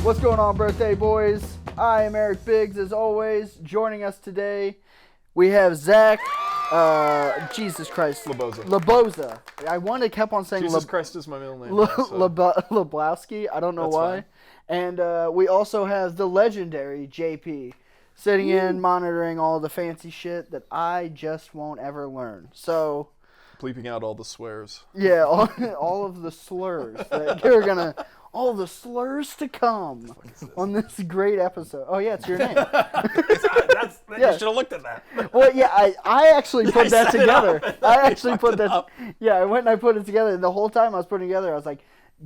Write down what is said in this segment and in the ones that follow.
What's going on, birthday boys? I am Eric Biggs, as always. Joining us today, we have Zach. Jesus Christ. Leboza. I kept on saying Jesus Christ is my middle name. Leblowski. I don't know That's why. fine. And we also have the legendary JP sitting in, monitoring all the fancy shit that I just won't ever learn. So, Bleeping out all the swears. yeah, all of the slurs that you're gonna. All the slurs to come on this great episode. Oh, yeah, it's your name. You should have looked at that. Well, yeah, I actually put that together. I actually put that. up. Yeah, I went and I put it together. And the whole time I was putting it together, I was like,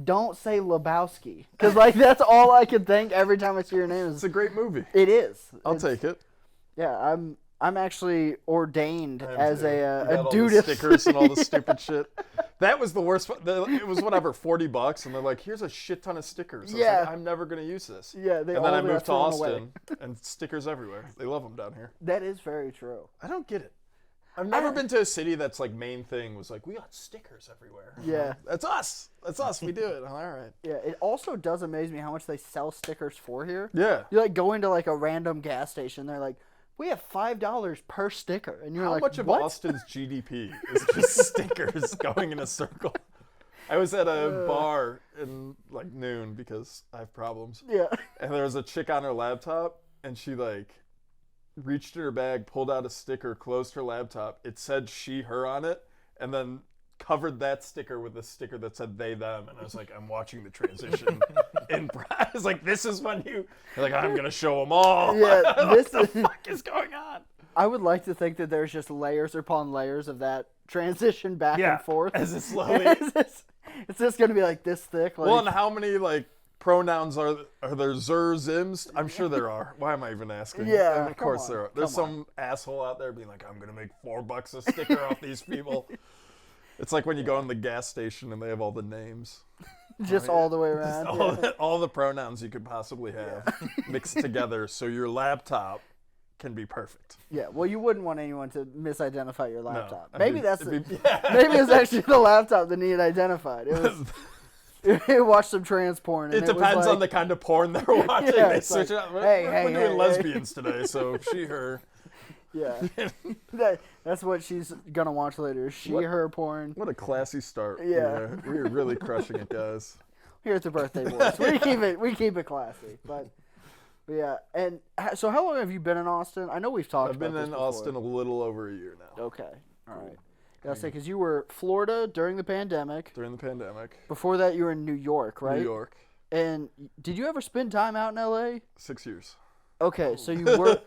don't say Lebowski. Because, like, that's all I could think every time I see your name. It's a great movie. It is. I'll take it. Yeah, I'm actually ordained as a all dudist. the stickers and all the stupid shit. That was the worst. It was whatever, $40, and they're like, "Here's a shit ton of stickers." I was like, I'm never gonna use this. Yeah, and then I moved to Austin, and stickers everywhere. They love them down here. That is very true. I don't get it. I've never been to a city that's like main thing was like, we got stickers everywhere. Yeah. That's us. That's us. We do it. All right. Yeah, it also does amaze me how much they sell stickers for here. Yeah. You like go into like a random gas station, they're like, we have $5 per sticker, and you're How like, much of what? Austin's GDP is just stickers going in a circle? I was at a bar in like noon because I have problems. Yeah. And there was a chick on her laptop, and she like reached in her bag, pulled out a sticker, closed her laptop. It said she, her on it, and then covered that sticker with a sticker that said they, them. And I was like, I'm watching the transition. I was like, this is when you're like, I'm going to show them all. Yeah, what the fuck is going on? I would like to think that there's just layers upon layers of that transition back and forth. As it slowly. It's just going to be like this thick. Like... Well, and how many like pronouns are there? Zims? I'm sure there are. Why am I even asking? Yeah, and of course there are. There's some asshole out there being like, I'm gonna make $4 a sticker off these people. It's like when you go in the gas station and they have all the names. Just all the way around. All the pronouns you could possibly have mixed together so your laptop can be perfect. Yeah, well, you wouldn't want anyone to misidentify your laptop. No, Maybe maybe it's actually the laptop that needed identified. It was. It watched some trans porn. And it depends on the kind of porn they're watching. Yeah, they switch it up. We're doing lesbians today, so she, her. Yeah, that's what she's gonna watch later. Her porn. What a classy start. Yeah. We're really crushing it, guys. Here at the Birthday Boys, we keep it classy, but yeah. And so, how long have you been in Austin? I know we've talked. I've been in Austin a little over a year now. Okay, all right. Gotta say, because you were Florida during the pandemic. Before that, you were in New York, right? New York. And did you ever spend time out in L.A.? 6 years. Okay, so you were.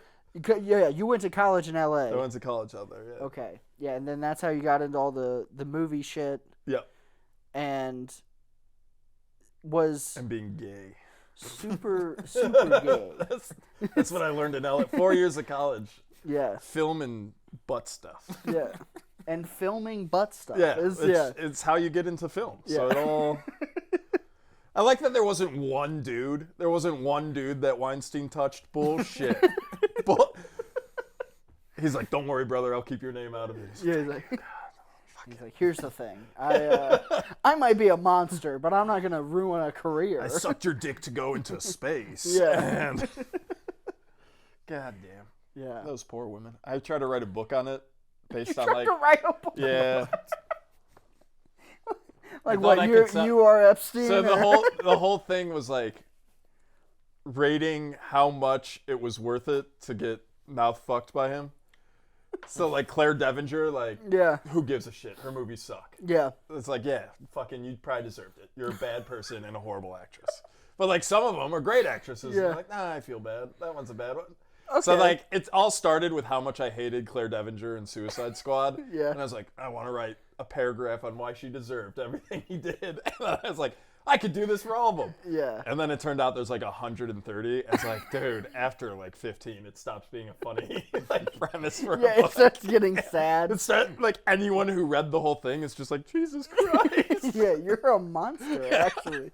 Yeah, you went to college in L.A. I went to college out there, yeah. Okay, yeah, and then that's how you got into all the movie shit. Yep. And being gay. Super gay. That's what I learned in LA. 4 years of college. Yeah. Filming butt stuff. Yeah. And filming butt stuff. Yeah. It's how you get into film. Yeah. So it all... I like that there wasn't one dude. There wasn't one dude that Weinstein touched. Bullshit. He's like, don't worry, brother. I'll keep your name out of this. Yeah, he's like, here's the thing. I might be a monster, but I'm not going to ruin a career. I sucked your dick to go into space. Yeah. And... God damn. Yeah. Those poor women. I tried to write a book on it based on to write a book? Yeah. Like what, you are Epstein? So the whole thing was like rating how much it was worth it to get mouth fucked by him. So like Claire Devinger, like, who gives a shit? Her movies suck. Yeah. It's like, yeah, fucking, you probably deserved it. You're a bad person and a horrible actress. But like some of them are great actresses. Yeah. And like, nah, I feel bad. That one's a bad one. Okay. So like, it all started with how much I hated Claire Devinger in Suicide Squad. Yeah. And I was like, I want to write a paragraph on why she deserved everything he did. And I was like, I could do this for all of them. Yeah. And then it turned out there's like 130. It's like, dude, after like 15, it stops being a funny like premise for a book. It starts getting sad. Like anyone who read the whole thing is just like, Jesus Christ. Yeah, you're a monster, actually.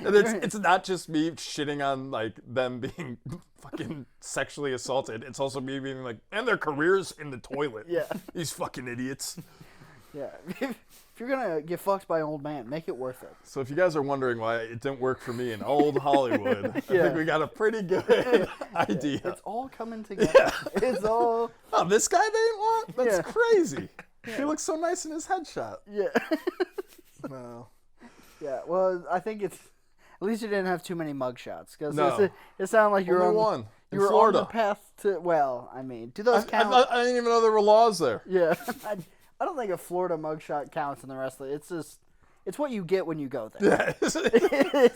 And it's not just me shitting on like them being fucking sexually assaulted. It's also me being like, and their careers in the toilet. Yeah. These fucking idiots. Yeah. If you're gonna get fucked by an old man, make it worth it. So if you guys are wondering why it didn't work for me in old Hollywood, I think we got a pretty good idea. It's all coming together. Yeah. It's all. Oh, this guy they didn't want? That's crazy. He looks so nice in his headshot. Yeah. No. Yeah. Well, I think it's. At least you didn't have too many mugshots because it sounded like you were Only on. one. You were Florida. on the path to. Well, I mean, do those count? I didn't even know there were laws there. Yeah. I don't think a Florida mugshot counts in the rest of it. It's just. It's what you get when you go there. Yeah. It's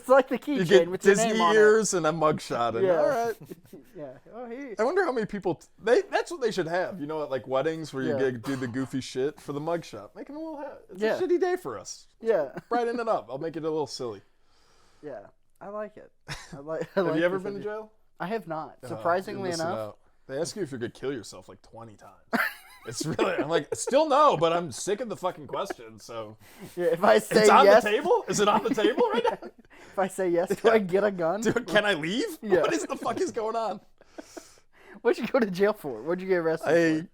like the You keychain get with your Disney name on ears and a mugshot. And, Yeah. all right. Yeah. Oh, here. I wonder how many people. That's what they should have. You know, at like weddings where you do the goofy shit for the mugshot. Make them a little hat. It's a shitty day for us. Yeah. Brighten it up. I'll make it a little silly. Yeah. I like it. Have you ever been to jail? I have not. Surprisingly You're missing enough. out. They ask you if you're gonna kill yourself like 20 times. It's really. I'm like, still no, but I'm sick of the fucking question. So. Yeah, if I say it's on yes, the table. Is it on the table right now? if I say yes, do I get a gun? Can I leave? Yeah. What is the fuck is going on? What'd you go to jail for? What'd you get arrested I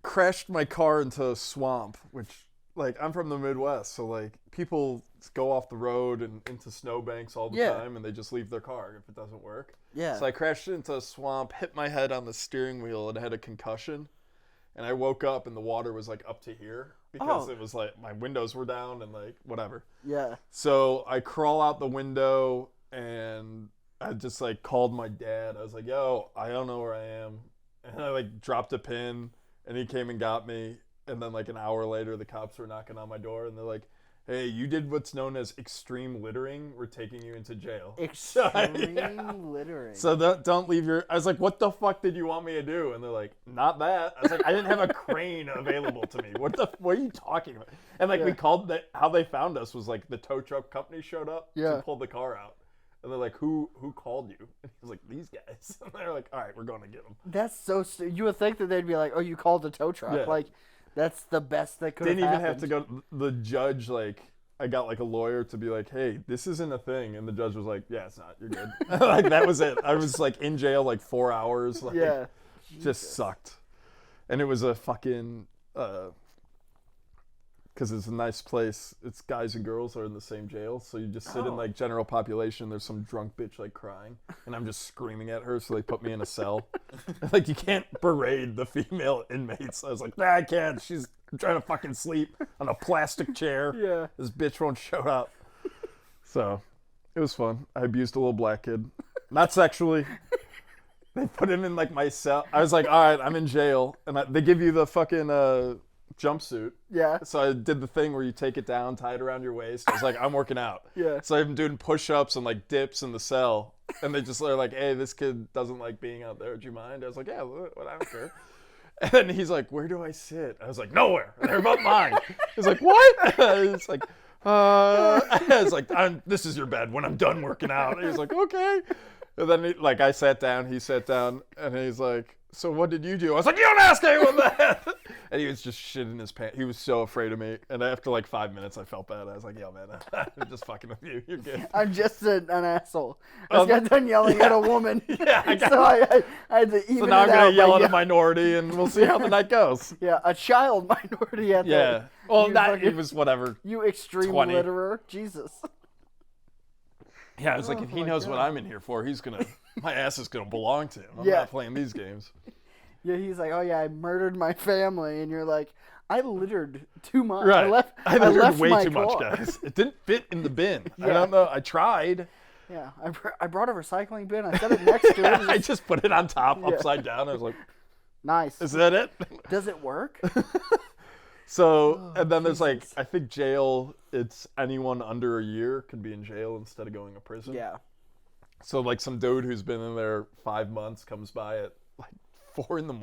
crashed my car into a swamp, which, like, I'm from the Midwest, so, like, people go off the road and into snowbanks all the time, and they just leave their car if it doesn't work. Yeah. So I crashed into a swamp, hit my head on the steering wheel, and had a concussion. And I woke up, and the water was, like, up to here because it was, like, my windows were down and, like, whatever. Yeah. So I crawl out the window, and I just, like, called my dad. I was like, yo, I don't know where I am. And I, like, dropped a pin, and he came and got me. And then, like, an hour later, the cops were knocking on my door, and they're like, hey, you did what's known as extreme littering. We're taking you into jail. Extreme littering. So don't leave your... I was like, what the fuck did you want me to do? And they're like, not that. I was like, I didn't have a crane available to me. What are you talking about? And, like, we called... How they found us was, like, the tow truck company showed up to pull the car out. And they're like, who called you? And he was like, these guys. And they're like, all right, we're going to get them. That's so... You would think that they'd be like, oh, you called a tow truck. Yeah. like... That's the best that could have Didn't happened. even have to go. The judge, like, I got like a lawyer to be like, hey, this isn't a thing. And the judge was like, yeah, it's not. You're good. Like, that was it. I was like in jail like 4 hours. Like, Yeah. Just sucked. And it was a fucking, because it's a nice place. It's guys and girls are in the same jail. So you just sit in like general population. There's some drunk bitch like crying. And I'm just screaming at her. So they put me in a cell. Like, you can't berate the female inmates. I was like, nah, I can't. She's trying to fucking sleep on a plastic chair. Yeah. This bitch won't show up. So it was fun. I abused a little black kid. Not sexually. They put him in like my cell. I was like, all right, I'm in jail. And they give you the fucking jumpsuit. Yeah. So I did the thing where you take it down, tie it around your waist. I was like, I'm working out. Yeah. So I'm doing push-ups and like dips in the cell. And they just are like, hey, this kid doesn't like being out there. Do you mind? I was like, yeah, what, I don't care. And then he's like, where do I sit? I was like, nowhere. They're about mine. He's like, what? It's like, it's like, this is your bed when I'm done working out. And he's like, okay. And then I sat down, he sat down, and he's like, so what did you do? I was like, you don't ask anyone that. And he was just shitting his pants. He was so afraid of me. And after like 5 minutes, I felt bad. I was like, yo, man, I'm just fucking with you. You're good. I'm just an asshole. I just got done yelling at a woman. Yeah, I had to even so now I'm it going out to yell by at a minority, and we'll see how the night goes. Yeah, a child minority at Yeah. that. Well, You it was whatever. You extreme 20. litterer. Jesus. Yeah, I was like, if he knows what I'm in here for, my ass is going to belong to him. I'm not playing these games. Yeah, he's like, oh yeah, I murdered my family, and you're like, I littered too much. Right. I littered left way my too much, car. guys. It didn't fit in the bin. Yeah. I don't know. I tried. Yeah, I brought a recycling bin. I set it next to it. I just put it on top, upside down. I was like, nice. is that it? Does it work? So, and then there's like, I think jail, it's anyone under a year can be in jail instead of going to prison. Yeah. So like some dude who's been in there 5 months comes by at like 4 a.m.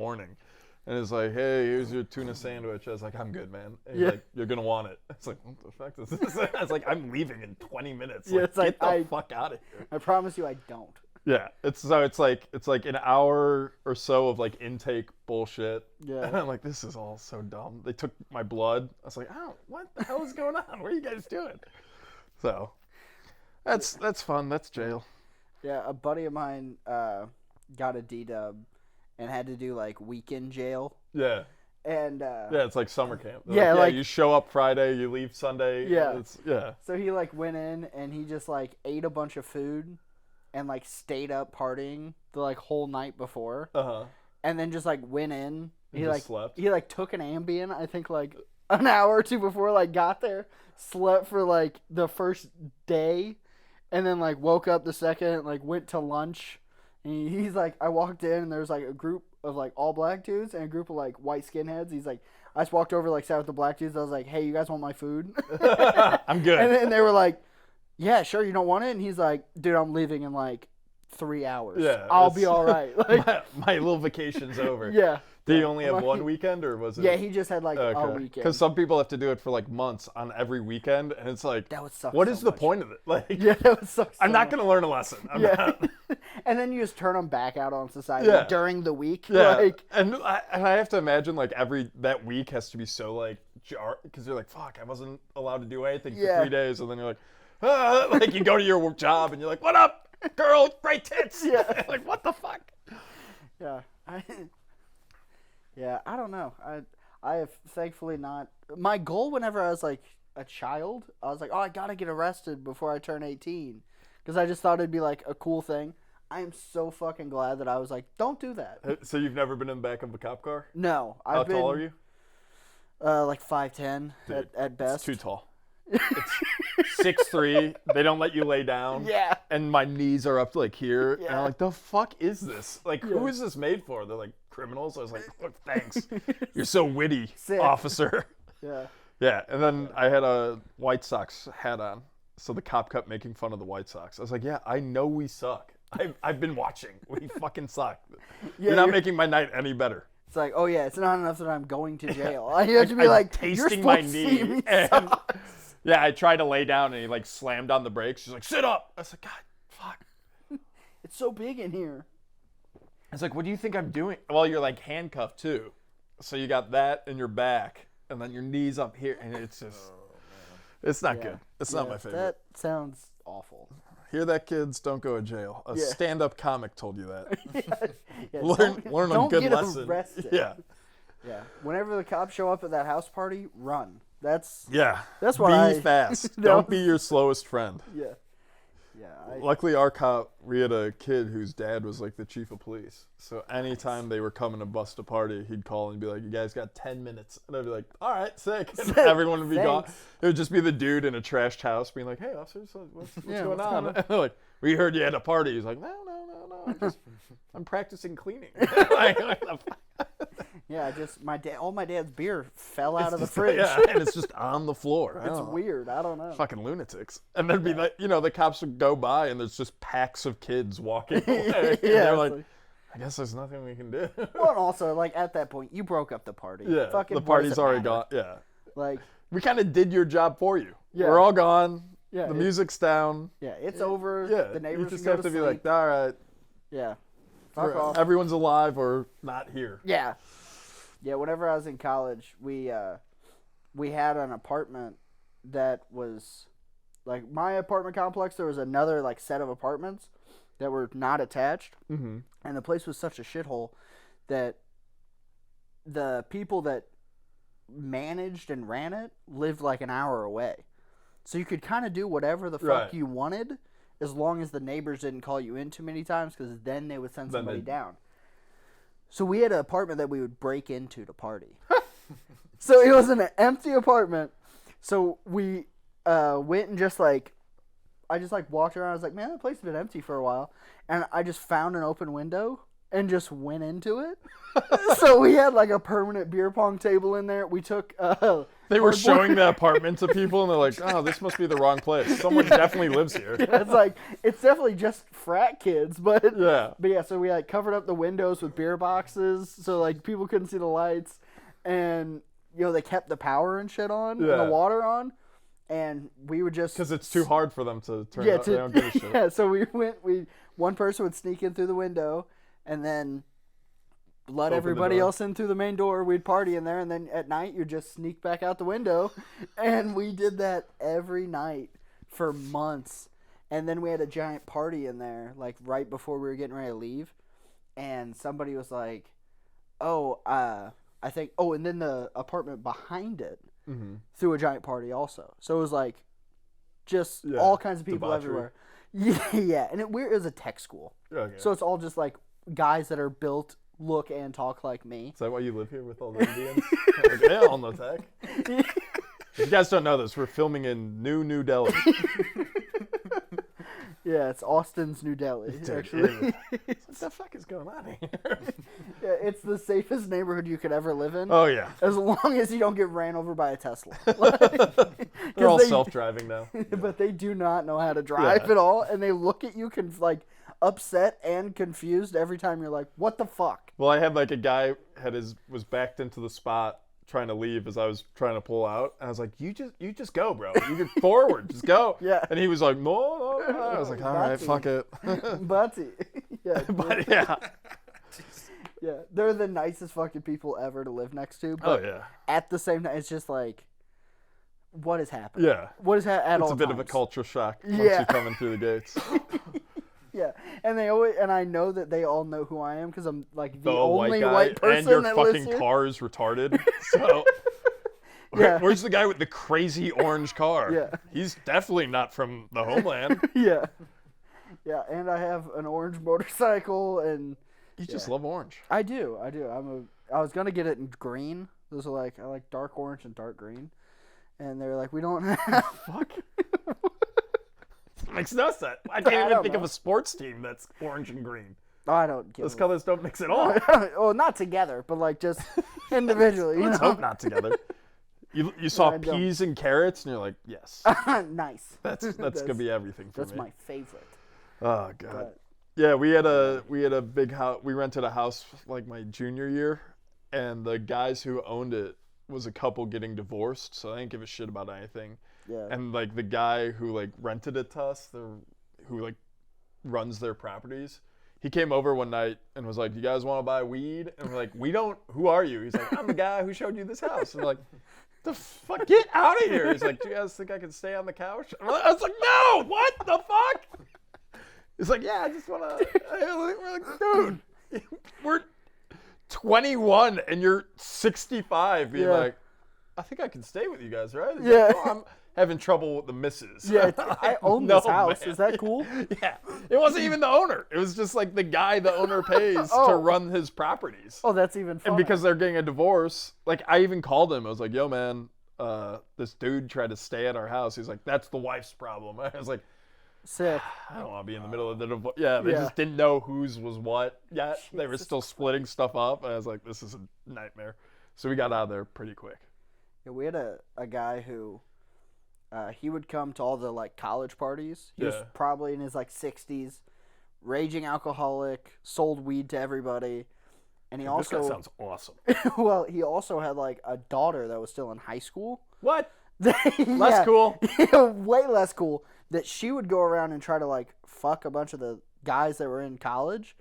and is like, hey, here's your tuna sandwich. I was like, I'm good, man. And he's like, you're going to want it. It's like, what the fuck is this? I was like, I'm leaving in 20 minutes. Yeah, Like, it's like, get the fuck out of here. I promise you I don't. Yeah. It's like an hour or so of like intake bullshit. Yeah. And I'm like, this is all so dumb. They took my blood. I was like, oh, what the hell is going on? What are you guys doing? So that's fun. That's jail. Yeah, a buddy of mine got a D-dub and had to do like weekend jail. Yeah. And Yeah, it's like summer camp. Yeah, like you show up Friday, you leave Sunday. Yeah. Yeah. So he like went in and he just like ate a bunch of food and like stayed up partying the like whole night before. And then just like went in. He like slept. He like took an Ambien, I think like an hour or two before like got there. Slept for like the first day, and then like woke up the second, like went to lunch. And he's like, I walked in and there's like a group of like all black dudes and a group of like white skinheads. He's like, I just walked over, like sat with the black dudes. I was like, hey, you guys want my food? I'm good. And then they were like, yeah, sure, you don't want it? And he's like, dude, I'm leaving in like 3 hours. Yeah, I'll be all right. Like, my little vacation's over. Yeah. Did he only have one weekend, or was it? Yeah, he just had like a weekend. Because some people have to do it for like months on every weekend, and it's like, that would suck. What so is the much. point of it? Like, Yeah, that would suck. I'm not going to learn a lesson. I'm not. And then you just turn them back out on society during the week. Yeah, Like, and I have to imagine like that week has to be so like because you're like, fuck, I wasn't allowed to do anything for 3 days, and then you're like, like you go to your job and you're like, what up, girl, great tits. Yeah. Like, what the fuck? Yeah. Yeah, I don't know. I have thankfully not. My goal whenever I was like a child, I was like, oh, I gotta get arrested before I turn 18, because I just thought it'd be like a cool thing. I am so fucking glad that I was like, don't do that. So you've never been in the back of a cop car? No, How tall are you? Like 5'10" at best. It's too tall. It's 6'3". They don't let you lay down. Yeah. And my knees are up to like here. Yeah. And I'm like, the fuck is this? Like, who is this made for? They're like criminals. I was like, look, thanks. You're so witty, Sick. officer. Yeah. Yeah. And then I had a White Sox hat on. So the cop kept making fun of the White Sox. I was like, yeah, I know we suck. I've been watching. We fucking suck. You're not making my night any better. It's like, oh yeah, it's not enough that I'm going to jail. I have to be like, tasting my knee. And, yeah, I tried to lay down and he like slammed on the brakes. She's like, sit up. I was like, God, fuck. It's so big in here. I was like, what do you think I'm doing? Well, you're like handcuffed too. So you got that in your back and then your knees up here. And it's just, it's not good. It's not my favorite. That sounds awful. Hear that, kids? Don't go to jail. A stand-up comic told you that. Yeah, learn a good lesson. Don't get arrested. Yeah. Yeah. Whenever the cops show up at that house party, run. That's That's what Be fast. Don't be your slowest friend. Yeah. Yeah. Luckily, our cop, we had a kid whose dad was like the chief of police. So anytime they were coming to bust a party, he'd call and be like, you guys got 10 minutes. And I'd be like, all right, sick. And everyone would be gone. It would just be the dude in a trashed house being like, hey, officers, what's going on? And they're like, we heard you had a party. He's like, no. I'm practicing cleaning. Yeah, all my dad's beer fell out of the fridge. Yeah, and it's just on the floor. It's weird. I don't know. Fucking lunatics. And there'd be like, the cops would go by and there's just packs of kids walking away. And they're like, I guess there's nothing we can do. Well, and also, like, at that point, you broke up the party. Yeah, Fucking the party's already matter? gone. Yeah. Like, we kind of did your job for you. Yeah. We're all gone. Yeah, the music's down. Yeah, it's over. Yeah, the neighbors you just can go have to be sleep. like, all right. Yeah. Fuck off. Everyone's alive or not here. Yeah. Yeah, whenever I was in college, we had an apartment that was like my apartment complex. There was another like set of apartments that were not attached, and the place was such a shithole that the people that managed and ran it lived like an hour away. So you could kind of do whatever the fuck you wanted, as long as the neighbors didn't call you in too many times, because then they would send somebody down. So we had an apartment that we would break into to party. So it was an empty apartment. So we went and I just walked around. I was like, man, that place has been empty for a while. And I just found an open window and just went into it. So we had like a permanent beer pong table in there. We took they were showing the apartment to people and they're like, oh, this must be the wrong place. Someone definitely lives here. Yeah, it's definitely just frat kids, but yeah, so we like covered up the windows with beer boxes so like people couldn't see the lights, and they kept the power and shit on and the water on, and we would just because it's too hard for them to turn on. They don't give a shit. Yeah, so one person would sneak in through the window and then let everybody else in through the main door. We'd party in there, and then at night you'd just sneak back out the window. And we did that every night for months. And then we had a giant party in there, like right before we were getting ready to leave. And somebody was like, "Oh, I I think. Oh, and then the apartment behind it threw a giant party also. So it was like just all kinds of people everywhere. Yeah, and it was a tech school. Okay. So it's all just like guys that are built, look, and talk like me. Is that why you live here with all the Indians? Like, yeah, all no tech. If you guys don't know this, we're filming in New Delhi. Yeah, it's Austin's New Delhi, actually. What the fuck is going on here? Yeah, it's the safest neighborhood you could ever live in. Oh, yeah. As long as you don't get ran over by a Tesla. They're all self-driving now. But they do not know how to drive at all, and they look at you upset and confused every time you're like, what the fuck? Well, I had like a guy was backed into the spot trying to leave as I was trying to pull out. And I was like, you just go, bro. You get forward. Just go. Yeah. And he was like, no. I was like, all right, fuck it. Butty. Yeah. But yeah. Yeah. They're the nicest fucking people ever to live next to. But at the same time, it's just like, what is happening? Yeah. What is happening at all times? It's a bit of a culture shock once you're coming through the gates. Yeah, and I know that they all know who I am because I'm like the only white white person and your that lives fucking here. car is retarded. So, where's the guy with the crazy orange car? Yeah, he's definitely not from the homeland. Yeah, and I have an orange motorcycle, and you just love orange. I do. I was gonna get it in green. Those are I like dark orange and dark green, and they're like, we don't have. Fuck. Makes no sense. I can't even think of a sports team that's orange and green. I don't get those colors don't mix at all. Well, not together, but just individually. Let's hope not together. You saw peas and carrots, and you're like, yes. Nice. That's gonna be everything for me. That's my favorite. Oh god. Yeah, we had a big house. We rented a house like my junior year, and the guys who owned it was a couple getting divorced, so I didn't give a shit about anything. Yeah. And the guy who rented it to us, who runs their properties, he came over one night and was like, "You guys want to buy weed?" And we're like, "We don't. Who are you?" He's like, "I'm the guy who showed you this house." And we're like, "The fuck, get out of here!" He's like, "Do you guys think I can stay on the couch?" And I was like, "No, what the fuck?" He's like, "Yeah, I just want to." We're like, "Dude, we're 21 and you're 65." Being like, "I think I can stay with you guys, right?" He's like, "Oh, I'm having trouble with the missus." Yeah, I own this house. Man. Is that cool? Yeah. It wasn't even the owner. It was just the guy the owner pays to run his properties. Oh, that's even fun. And because they're getting a divorce, I even called him. I was like, "Yo, man, this dude tried to stay at our house." He's like, "That's the wife's problem." I was like, sick. I don't want to be in the middle of the divorce. Yeah, they just didn't know whose was what yet. Jesus. They were still splitting stuff up. I was like, this is a nightmare. So we got out of there pretty quick. Yeah, we had a guy who... he would come to all the college parties. He was probably in his 60s, raging alcoholic, sold weed to everybody, and he also. This guy sounds awesome. Well, he also had a daughter that was still in high school. What? Less cool. Way less cool. That she would go around and try to fuck a bunch of the guys that were in college,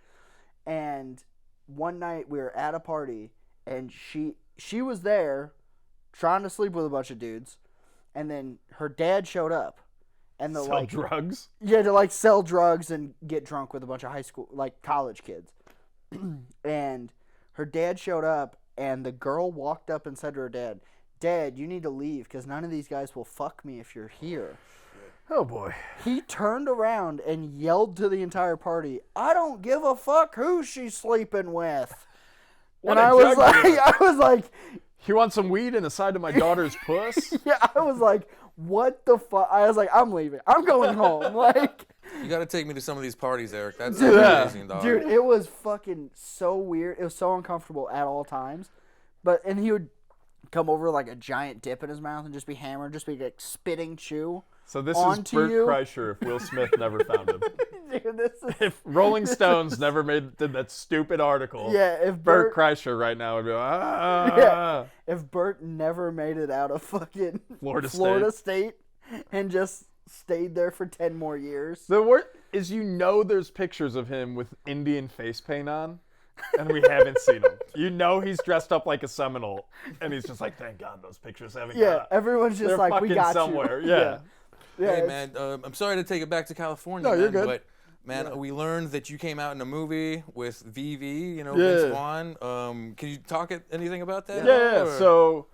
and one night we were at a party and she was there, trying to sleep with a bunch of dudes. And then her dad showed up, and sell drugs. Yeah, to sell drugs and get drunk with a bunch of college kids. And her dad showed up, and the girl walked up and said to her dad, "Dad, you need to leave because none of these guys will fuck me if you're here." Oh boy. He turned around and yelled to the entire party, "I don't give a fuck who she's sleeping with." And I was like. You want some weed in the side of my daughter's puss? Yeah, I was like, what the fuck? I was like, I'm leaving. I'm going home. You got to take me to some of these parties, Eric. That's amazing, dog. Dude, it was fucking so weird. It was so uncomfortable at all times. And he would come over a giant dip in his mouth and just be hammered, just be spitting chew. So this is Bert Kreischer if Will Smith never found him. Dude, if Rolling Stones never did that stupid article, if Bert Kreischer right now would be like, Yeah, if Bert never made it out of fucking Florida State and just stayed there for 10 more years. The worst is there's pictures of him with Indian face paint on, and we haven't seen him. He's dressed up like a Seminole, and he's just like, thank God those pictures haven't got up. Everyone's just They're we got somewhere. you. Yeah. Hey, man, I'm sorry to take it back to California, no, you're good. But man, we learned that you came out in a movie with VV, Yeah. Vince Vaughn. Can you talk anything about that? Yeah. Or- So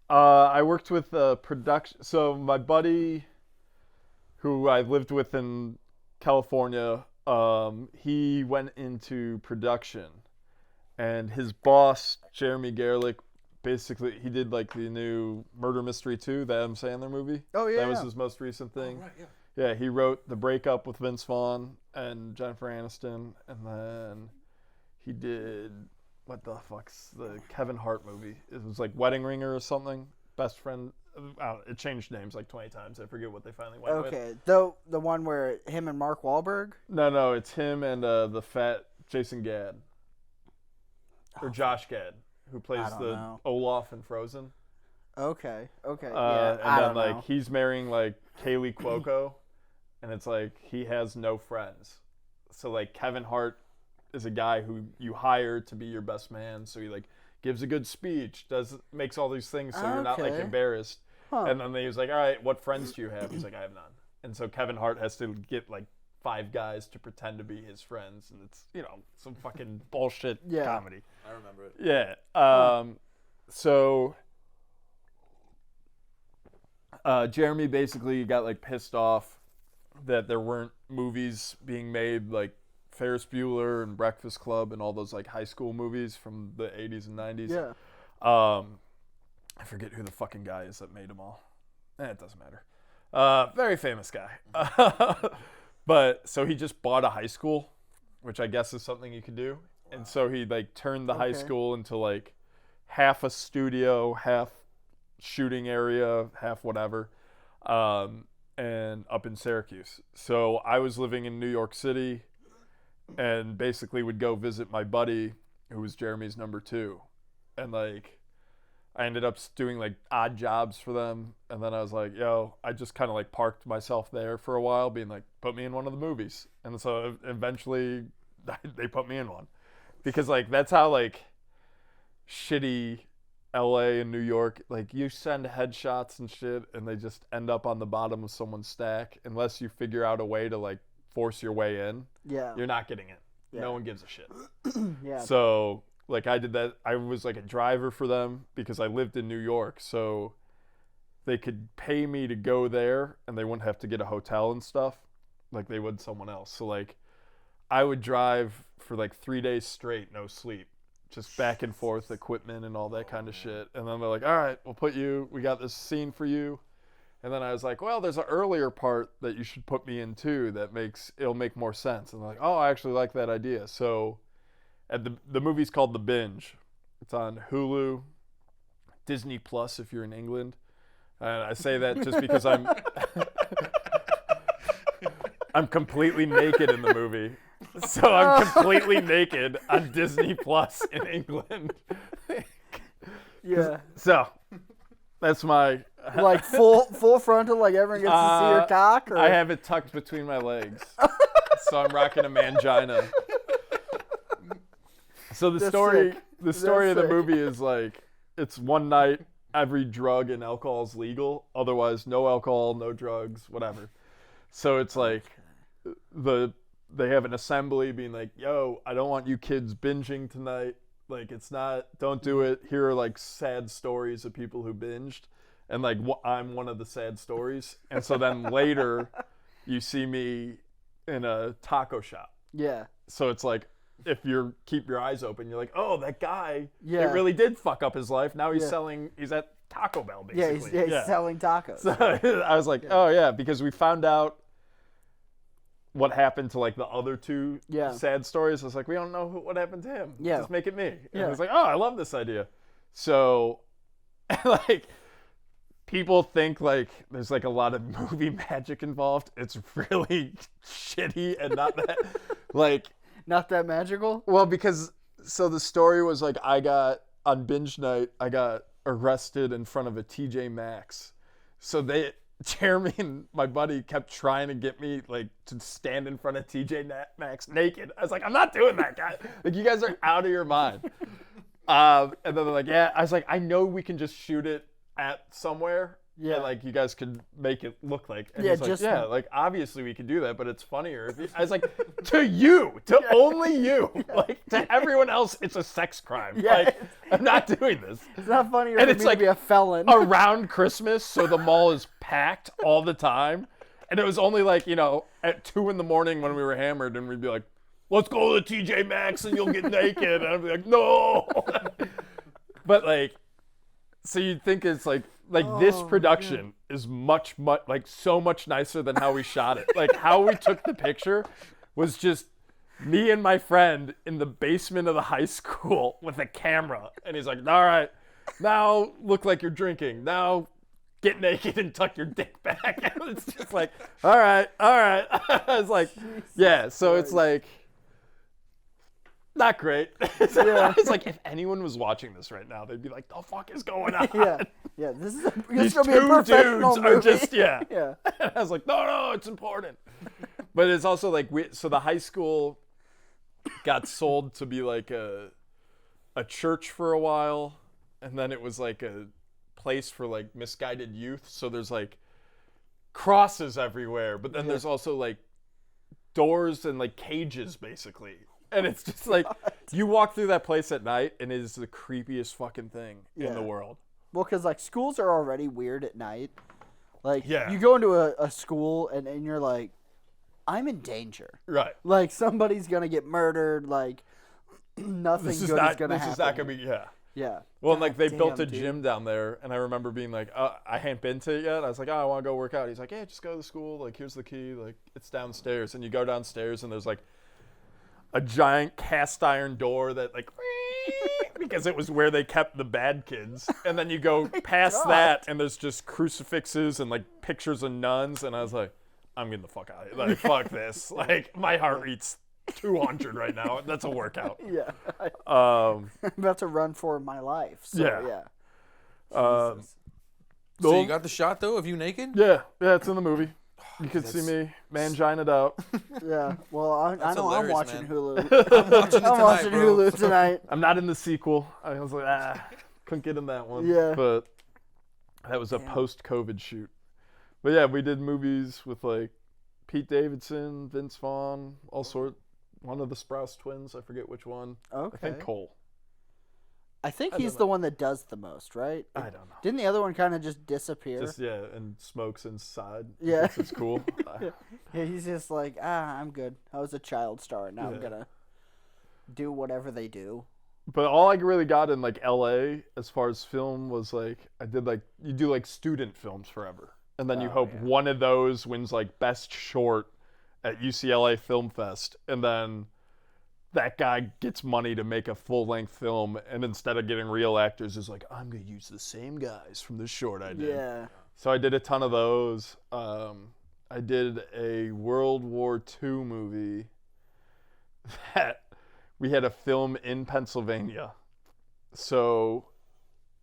I worked with production. So my buddy, who I lived with in California, he went into production, and his boss, Jeremy Gerlich, basically he did like the new Murder Mystery 2, the Adam Sandler movie. Oh, yeah. That was his most recent thing. Oh, right, yeah. Yeah, he wrote The Breakup with Vince Vaughn and Jennifer Aniston, and then he did what the fuck's the Kevin Hart movie? It was like Wedding Ringer or something. Best Friend. It changed names like 20 times. I forget what they finally went with. Okay, the one where him and Mark Wahlberg. No, it's him and the fat Jason Gad or Josh Gad, who plays the know. Olaf in Frozen. Okay. Yeah, And I then don't know. he's marrying like Kaylee Cuoco, and it's like he has no friends. So like Kevin Hart is a guy who you hire to be your best man. So he like gives a good speech, makes all these things so you're not like Okay. embarrassed. Huh. And then he was like, all right, what friends do you have? He's like, I have none. And so Kevin Hart has to get like 5 guys to pretend to be his friends, and it's some fucking bullshit Yeah. comedy. I remember it. Yeah. So Jeremy basically got like pissed off that there weren't movies being made like Ferris Bueller and Breakfast Club and all those like high school movies from the 80s and 90s. Yeah. I forget who the fucking guy is that made them all. It doesn't matter. Very famous guy. But so he just bought a high school, which I guess is something you could do. And so he like turned the high Okay. school into like half a studio, half shooting area, half whatever, and up in Syracuse. So I was living in New York City and basically would go visit my buddy who was Jeremy's number 2. And like I ended up doing like odd jobs for them, and then I was like, yo, I just kind of like parked myself there for a while being like, put me in one of the movies. And so eventually they put me in one, because like that's how like shitty LA and New York, like you send headshots and shit and they just end up on the bottom of someone's stack unless you figure out a way to like force your way in. Yeah. You're not getting it. Yeah. No one gives a shit. Yeah. So like I did that. I was like a driver for them because I lived in New York, so they could pay me to go there and they wouldn't have to get a hotel and stuff like they would someone else. So like I would drive for like 3 days straight, no sleep, just back and forth, equipment and all that kind of shit. And then they're like, all right, we got this scene for you. And then I was like, well, there's an earlier part that you should put me in too it'll make more sense. And they're like, oh, I actually like that idea. So the movie's called The Binge. It's on Hulu, Disney Plus if you're in England. And I say that just because I'm completely naked in the movie. So I'm completely naked on Disney Plus in England. Yeah. So that's my... Like full frontal, like everyone gets to see your cock? Or? I have it tucked between my legs. So I'm rocking a mangina. So the That's story sick. the story of That's the sick. movie is like, it's one night, every drug and alcohol is legal. Otherwise, no alcohol, no drugs, whatever. So it's like they have an assembly being like, yo, I don't want you kids binging tonight. Like, don't do it. Here are like sad stories of people who binged. And like, I'm one of the sad stories. And so then later you see me in a taco shop. Yeah. So it's like, if you keep your eyes open, you're like, oh, that guy, Yeah. it really did fuck up his life. Now he's Yeah. he's at Taco Bell, Yeah, basically. he's selling tacos. So I was like, oh, yeah, because we found out what happened to like the other 2 Yeah. sad stories. I was like, we don't know what happened to him. Yeah. Just make it me. And Yeah. I was like, oh, I love this idea. So, like, people think like there's like a lot of movie magic involved. It's really shitty and not that, like... Not that magical? Well, because the story was like on binge night, I got arrested in front of a TJ Maxx. So Jeremy and my buddy kept trying to get me like to stand in front of TJ Maxx naked. I was like, I'm not doing that, guy. Like, you guys are out of your mind. And then they're like, yeah. I was like, I know we can just shoot it at somewhere. Yeah. And, like, you guys could make it look like. And Yeah, he's like, just- yeah, like, obviously we could do that, but it's funnier. If you, I was like, to you, to only you. Like, to everyone else, it's a sex crime. Yeah. Like, I'm not doing this. It's not funnier And for it's me like to be a felon. Around Christmas, so the mall is packed all the time. And it was only, like, you know, at 2 a.m. when we were hammered, and we'd be like, let's go to TJ Maxx and you'll get naked. And I'd be like, no. But, like, so you'd think it's like this production is much, like, so much nicer than how we shot it. Like, how we took the picture was just me and my friend in the basement of the high school with a camera. And he's like, all right, now look like you're drinking. Now get naked and tuck your dick back. And it's just like, all right. I was like, yeah, so it's like, not great. Yeah. It's like, if anyone was watching this right now, they'd be like, the fuck is going on? Yeah. This is These gonna be a two professional dudes movie. are just, yeah. Yeah. And I was like, no, it's important. But it's also like, so the high school got sold to be like a church for a while, and then it was like a place for like misguided youth. So there's like crosses everywhere, but then there's also like doors and like cages basically. And it's just like, you walk through that place at night and it is the creepiest fucking thing in the world. Well, because, like, schools are already weird at night. Like, Yeah. you go into a school and you're like, I'm in danger. Right. Like, somebody's going to get murdered. Like, nothing This is good is not going to happen. This is not going to be, yeah. Yeah. Well, and like they built a damn, dude. gym down there, and I remember being like, I hadn't been to it yet. I was like, I want to go work out. He's like, yeah, just go to the school. Like, here's the key. Like, it's downstairs. And you go downstairs, and there's like a giant cast iron door that like, because it was where they kept the bad kids. And then you go past that, and there's just crucifixes and like pictures of nuns. And I was like, I'm getting the fuck out of here. Like, fuck this. Like, my heart rate's 200 right now. That's a workout. Yeah. Um, I'm about to run for my life. So, Yeah. Jesus. So you got the shot though of you naked? Yeah, it's in the movie. You can see me mangina it out. Yeah. Well, I know I'm hilarious, watching man. Hulu. I'm watching it I'm tonight, watching bro. Hulu tonight. I'm not in the sequel. I was like, couldn't get in that one. Yeah. But that was a post-COVID shoot. But yeah, we did movies with like Pete Davidson, Vince Vaughn, all sorts. One of the Sprouse twins, I forget which one. Okay. I think Cole. I think I he's don't the know. one that does the most, right? I don't know. Didn't the other one kind of just disappear? Just and smokes inside. Yeah. It's cool. Yeah, he's just like, I'm good. I was a child star. Now I'm Yeah. gonna do whatever they do. But all I really got in like LA as far as film was like I did like you do like student films forever. And then you hope one of those wins like best short at UCLA Film Fest, and then that guy gets money to make a full-length film, and instead of getting real actors is like, I'm going to use the same guys from this short I did. Yeah. So I did a ton of those. I did a World War II movie that we had a film in Pennsylvania. So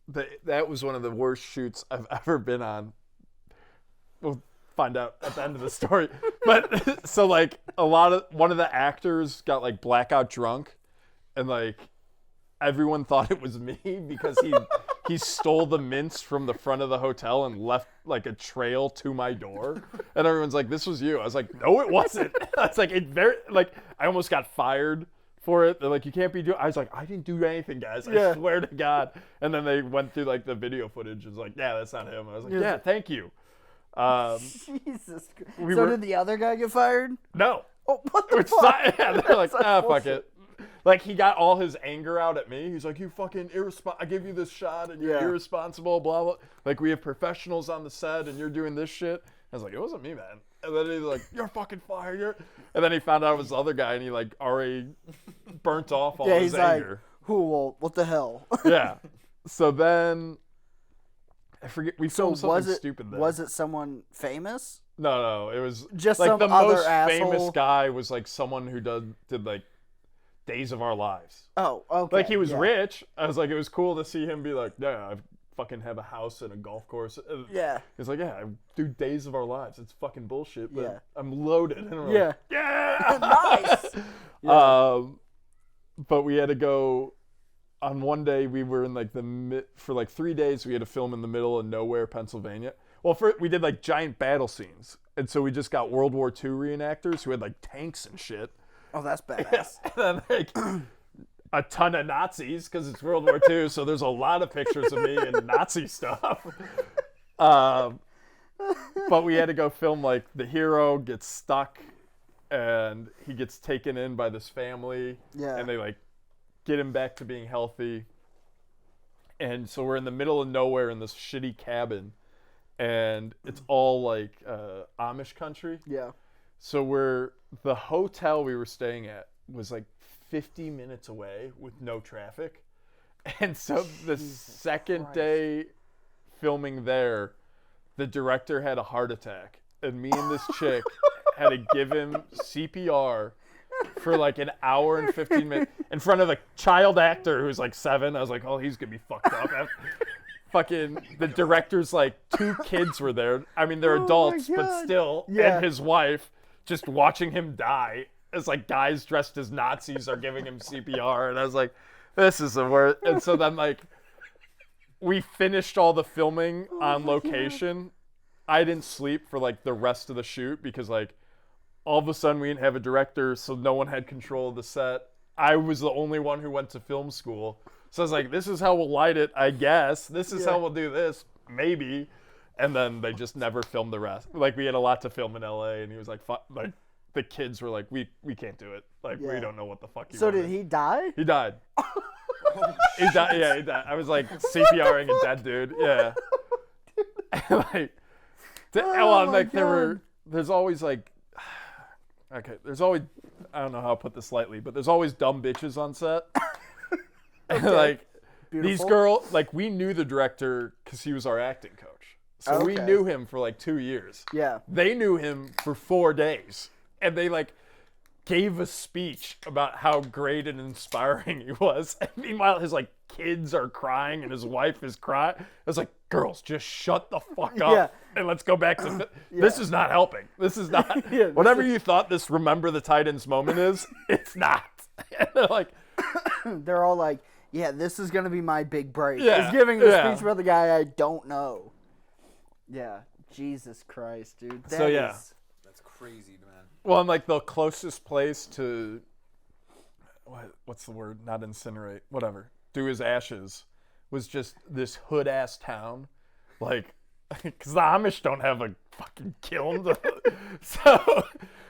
that was one of the worst shoots I've ever been on. We'll find out at the end of the story. But so like one of the actors got like blackout drunk, and like everyone thought it was me because he stole the mints from the front of the hotel and left like a trail to my door. And everyone's like, this was you. I was like, no, it wasn't. I was like, I almost got fired for it. They're like, you can't be doing. I was like, I didn't do anything, guys. I swear to God. And then they went through like the video footage. It was like, yeah, that's not him. I was like, yeah, thank you. Jesus Christ. Did the other guy get fired? No. Oh, what the fuck? Yeah, they're like, fuck it. Like, he got all his anger out at me. He's like, you fucking I give you this shot and you're irresponsible, blah, blah. Like, we have professionals on the set and you're doing this shit. I was like, it wasn't me, man. And then he's like, you're fucking fired. And then he found out it was the other guy, and he like already burnt off all his anger. Like, well, what the hell? Yeah. So then I forget. We filmed something was it stupid there. was it someone famous? No. It was Just like some the other most famous asshole? guy was like someone who did like Days of Our Lives. Oh, okay. Like, he was rich. I was like, it was cool to see him be like, yeah, I fucking have a house and a golf course. Yeah. He's like, yeah, I do Days of Our Lives. It's fucking bullshit, but Yeah. I'm loaded. And I'm Yeah. like, yeah. Nice. Yeah. But we had to go on one day. We were in like for like 3 days. We had to film in the middle of nowhere, Pennsylvania. Well, we did like giant battle scenes, and so we just got World War II reenactors who had like tanks and shit. Oh, that's badass. And then like a ton of Nazis because it's World War II, so there's a lot of pictures of me and Nazi stuff. But we had to go film like the hero gets stuck and he gets taken in by this family. Yeah. And they like get him back to being healthy. And so we're in the middle of nowhere in this shitty cabin, and it's all like Amish country. Yeah. So the hotel we were staying at was like 50 minutes away with no traffic. And so the second day filming there, the director had a heart attack, and me and this chick had to give him CPR for like an hour and 15 minutes in front of a child actor who's like 7. I was like, oh, he's gonna be fucked up. Fucking the director's like 2 kids were there. I mean, they're adults, but still, and his wife, just watching him die as like guys dressed as Nazis are giving him CPR, and I was like, this is the worst. And so then like we finished all the filming on location. I didn't sleep for like the rest of the shoot because like all of a sudden we didn't have a director, so no one had control of the set. I was the only one who went to film school. So I was like, this is how we'll light it, I guess. This is how we'll do this, maybe. And then they just never filmed the rest. Like, we had a lot to film in LA, and he was like, like the kids were like, we can't do it. Like, we don't know what the fuck he So wanted. did he die? He died. He died. Yeah, he died. I was like CPRing a dead dude. Yeah. Like, there's always like, okay, there's always, I don't know how to put this lightly, but there's always dumb bitches on set. Like, Beautiful. these girls, like, we knew the director because he was our acting coach. So we knew him for like 2 years. Yeah. They knew him for 4 days. And they like gave a speech about how great and inspiring he was. And meanwhile, his like kids are crying and his wife is crying. I was like, girls, just shut the fuck up and let's go back to this is not helping. This is not whatever you thought this Remember the Titans moment is, it's not. And they're like, they're all like, yeah, this is gonna be my big break. Yeah, He's giving a speech about the guy I don't know. Yeah. Jesus Christ, dude. That's crazy, man. well, and like the closest place to what's the word? Not incinerate, whatever. Do his ashes was just this hood ass town, like, because the Amish don't have a fucking kiln. So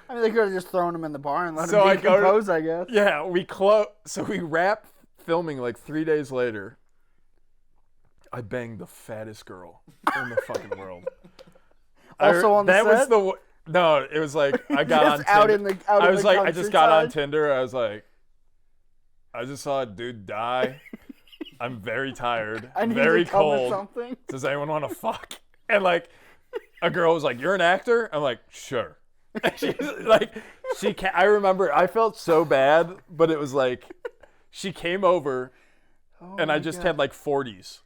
I mean, they could have just thrown him in the bar and let So I him go to- decompose, I guess. yeah, so we wrap filming like 3 days later. I banged the fattest girl in the fucking world. Also on the that set? was no, it was like I got on Just out Tinder. in the out I in was the like, I just got on countryside? Tinder. I was like, I just saw a dude die. I'm very tired. I need very to cover cold. something. Does anyone want to fuck? And like, a girl was like, "You're an actor." I'm like, "Sure." She's like, I remember I felt so bad, but it was like, she came over, and I just had like 40s,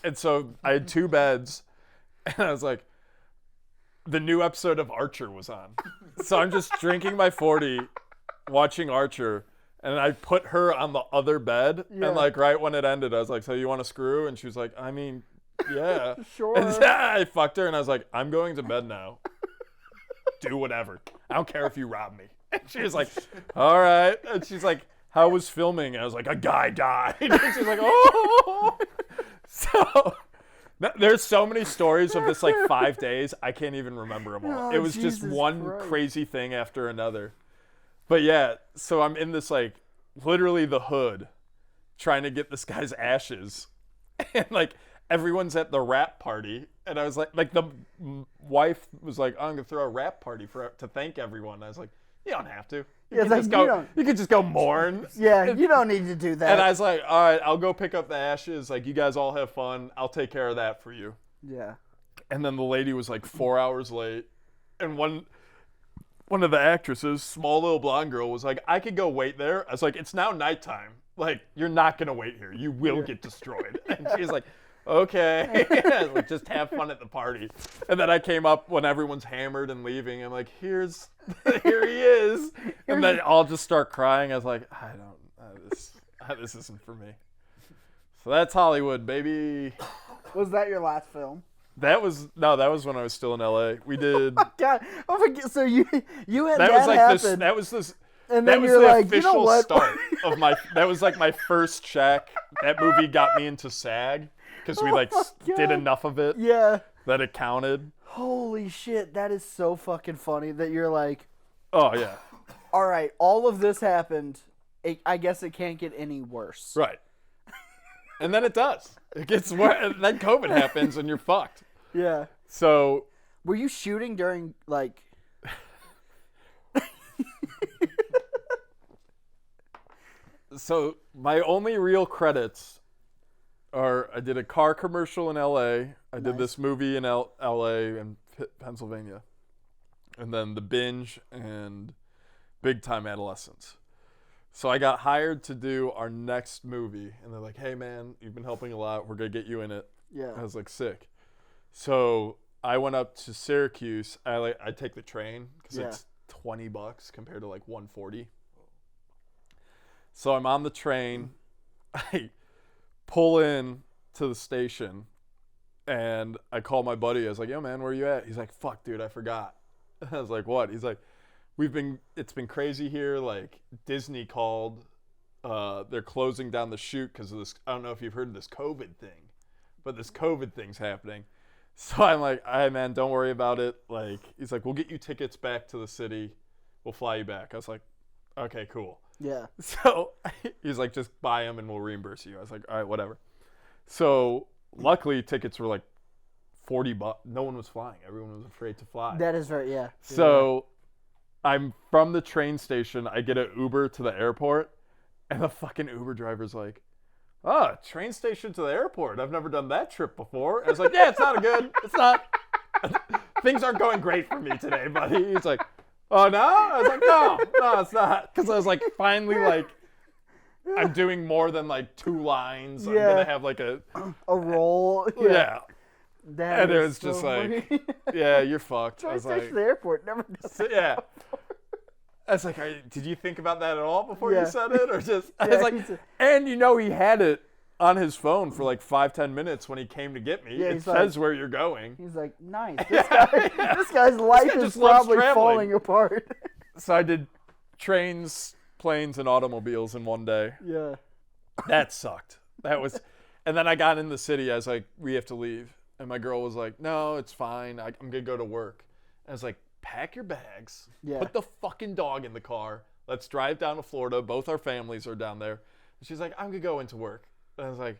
and so I had 2 beds, and I was like, the new episode of Archer was on, so I'm just drinking my 40, watching Archer. And I put her on the other bed, and like right when it ended, I was like, "So you want to screw?" And she was like, "I mean, yeah." Sure. And I fucked her, and I was like, "I'm going to bed now. Do whatever. I don't care if you rob me." And she was like, "All right." And she's like, "How was filming?" And I was like, "A guy died." And she's like, "Oh." So there's so many stories of this like 5 days. I can't even remember them all. Oh, It was just Jesus one Christ. crazy thing after another. But yeah, so I'm in this like literally the hood trying to get this guy's ashes. And like everyone's at the rap party, and I was like the wife was like, "I'm gonna throw a rap party to thank everyone." I was like, "You don't have to. Yeah, it's like, You could just go mourn." Yeah, you don't need to do that. And I was like, "All right, I'll go pick up the ashes. Like, you guys all have fun. I'll take care of that for you." yeah. And then the lady was like 4 hours late, and one of the actresses, small little blonde girl, was like, "I could go wait there." I was like, "It's now nighttime. Like, you're not gonna wait here. You will get destroyed." And she's like, "Okay." Like, just have fun at the party. And then I came up when everyone's hammered and leaving. I'm like, here he is. And then I'll just start crying. I was like, I don't, this isn't for me. So that's Hollywood, baby. Was that your last film? That was when I was still in LA. We did. God, oh my God. So you had That was like happen, this. That was this. and That then was you're the like, official you know what? start of my. That was like my first check. That movie got me into SAG because we like Oh my did God. enough of it Yeah. that it counted. Holy shit, that is so fucking funny that you're like, Oh yeah. all right, all of this happened. I guess it can't get any worse. Right. And then it does. It gets worse. And then COVID happens and you're fucked. Yeah. So. Were you shooting during like? So my only real credits are I did a car commercial in LA. I did this movie in LA and Pennsylvania. And then The Binge and Big Time Adolescence. So I got hired to do our next movie. And they're like, hey, man, you've been helping a lot. We're going to get you in it. Yeah. I was like, sick. So I went up to Syracuse. I take the train because it's $20 compared to like $140. So I'm on the train. I pull in to the station, and I call my buddy. I was like, yo, man, where you at? He's like, fuck, dude, I forgot. I was like, what? He's like, it's been crazy here. Like, Disney called. They're closing down the shoot because of this. I don't know if you've heard of this COVID thing, but this COVID thing's happening. So I'm like, all right, man, don't worry about it. Like, he's like, we'll get you tickets back to the city. We'll fly you back. I was like, okay, cool. Yeah. So he's like, just buy them and we'll reimburse you. I was like, all right, whatever. So luckily tickets were like $40. No one was flying. Everyone was afraid to fly. That is very, yeah. So I'm from the train station. I get an Uber to the airport, and the fucking Uber driver's like, oh, train station to the airport. I've never done that trip before. I was like, yeah, it's not. Things aren't going great for me today, buddy. He's like, oh, no? I was like, no, it's not. Because I was like, finally, like, I'm doing more than like 2 lines. I'm going to have like a roll. Yeah. That And it is was just so like, funny. yeah, you're fucked. I Train was station like, to the airport. Never done that. yeah. I was like, did you think about that at all before Yeah. you said it? Or just, I Yeah, was like, and he had it on his phone for like 5-10 minutes when he came to get me. Yeah, it he's says like- where you're going. He's like, nice. This guy's life guy is just loves probably traveling. falling apart. So I did trains, planes, and automobiles in one day. Yeah. That sucked. And then I got in the city. I was like, we have to leave. And my girl was like, no, it's fine. I'm going to go to work. I was like, pack your bags. Yeah. Put the fucking dog in the car. Let's drive down to Florida. Both our families are down there. And she's like, I'm going to go into work. And I was like,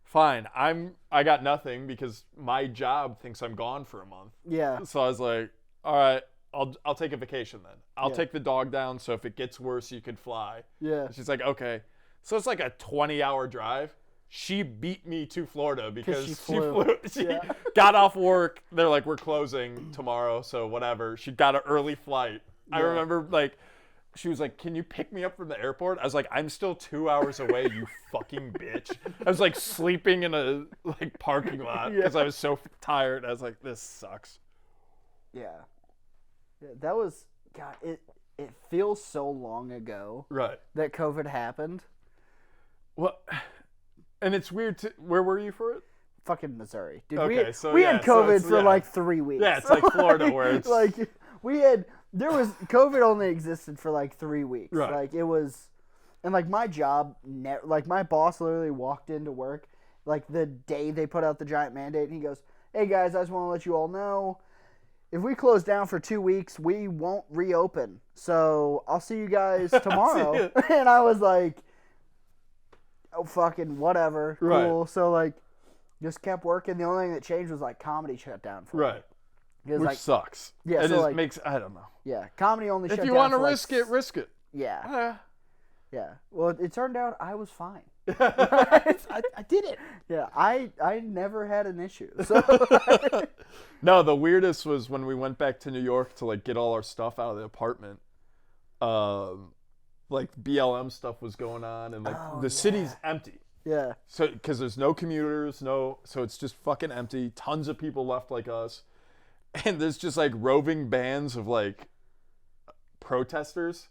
fine. I got nothing because my job thinks I'm gone for a month. Yeah. So I was like, all right, I'll take a vacation then. I'll Yeah. take the dog down, so if it gets worse, you could fly. Yeah. She's like, okay. So it's like a 20-hour drive. She beat me to Florida because she flew. She Yeah. got off work. They're like, we're closing tomorrow, so whatever. She got an early flight. I Yeah. remember, like, she was like, can you pick me up from the airport? I was like, I'm still 2 hours away, you fucking bitch. I was like sleeping in a like parking lot because I was so tired. I was like, this sucks. Yeah. That was, God, it feels so long ago Right. that COVID happened. Well, and it's weird to, where were you for it? Fucking Missouri. Dude, Okay, so we yeah, had so COVID it's- for yeah. like 3 weeks. Yeah, it's like Florida where it's like COVID only existed for like 3 weeks. Right. Like it was, and like my job, like my boss literally walked into work like the day they put out the giant mandate, and he goes, "Hey guys, I just want to let you all know, if we close down for 2 weeks, we won't reopen. So I'll see you guys tomorrow." And I was like, "Oh fucking whatever, cool." Right. So like, just kept working. The only thing that changed was like comedy shut down for me. Right. It was Which like, sucks. Yeah, It so just like- makes, I don't know. yeah, comedy only shut If down. you want to for, like, risk it, risk it. Yeah, yeah. Well, it turned out I was fine. I did it. Yeah, I never had an issue. So No, the weirdest was when we went back to New York to like get all our stuff out of the apartment. Like BLM stuff was going on, and like the city's empty. yeah, So because there's no commuters, so it's just fucking empty. Tons of people left like us, and there's just like roving bands of like protesters,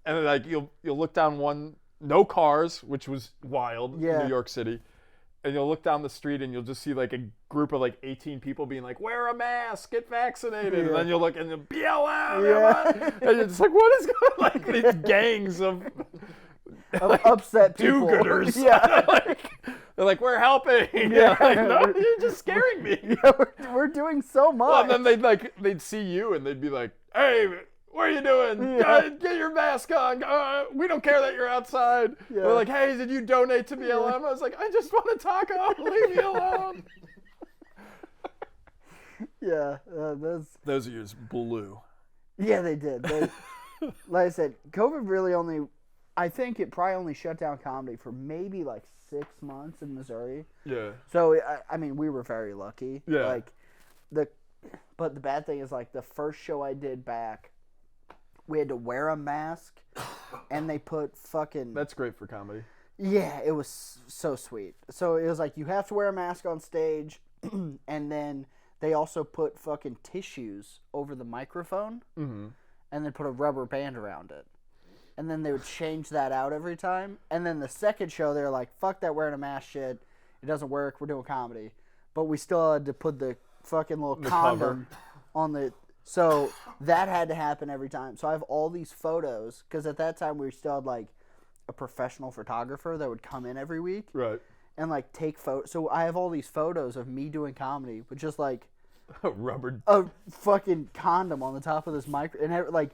and like you'll look down one, no cars, which was wild in Yeah. New York City, and you'll look down the street and you'll just see like a group of like 18 people being like, wear a mask, get vaccinated. And then you'll look and you'll BLM. Yeah. And you're just like, what is going on? Like these gangs of like, upset people. do-gooders. Yeah. They're like, we're helping. Yeah. Like, no, you're just scaring me. Yeah, we're doing so much. Well, and then they'd see you and they'd be like, hey, what are you doing? Yeah. Get your mask on. We don't care that you're outside. Yeah. They're like, hey, did you donate to BLM? I was like, I just want a taco. Leave me alone. Yeah, Those years blew. Yeah, they did. Like I said, COVID really I think it probably only shut down comedy for maybe like 6 months in Missouri. Yeah. So I mean, we were very lucky. Yeah. But the bad thing is like the first show I did back, we had to wear a mask, and they put fucking. That's great for comedy. Yeah, it was so sweet. So it was like you have to wear a mask on stage, and then they also put fucking tissues over the microphone, and then put a rubber band around it. And then they would change that out every time. And then the second show, they were like, fuck that wearing a mask shit. It doesn't work. We're doing comedy. But we still had to put the fucking little condom on the... So that had to happen every time. So I have all these photos. Because at that time, we still had, like, a professional photographer that would come in every week. Right. And, like, take photos. So I have all these photos of me doing comedy with just, like... a fucking condom on the top of this micro... And, like...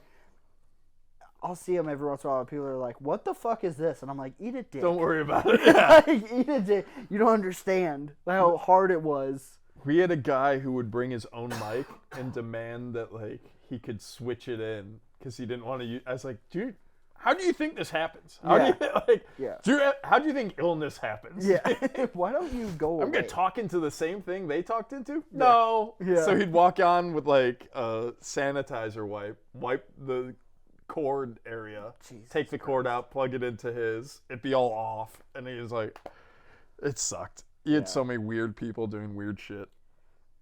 I'll see them every once in a while. People are like, what the fuck is this? And I'm like, eat a dick. Don't worry about it. Yeah. Like, eat a dick. You don't understand how hard it was. We had a guy who would bring his own mic and demand that, like, he could switch it in because he didn't want to use... I was like, dude, how do you think this happens? How do you think illness happens? Yeah. Why don't you go away? I'm going to talk into the same thing they talked into? No. Yeah. So he'd walk on with, like, a sanitizer wipe the... cord area, take the cord out, plug it into his, it'd be all off, and he was like, it sucked. He had so many weird people doing weird shit.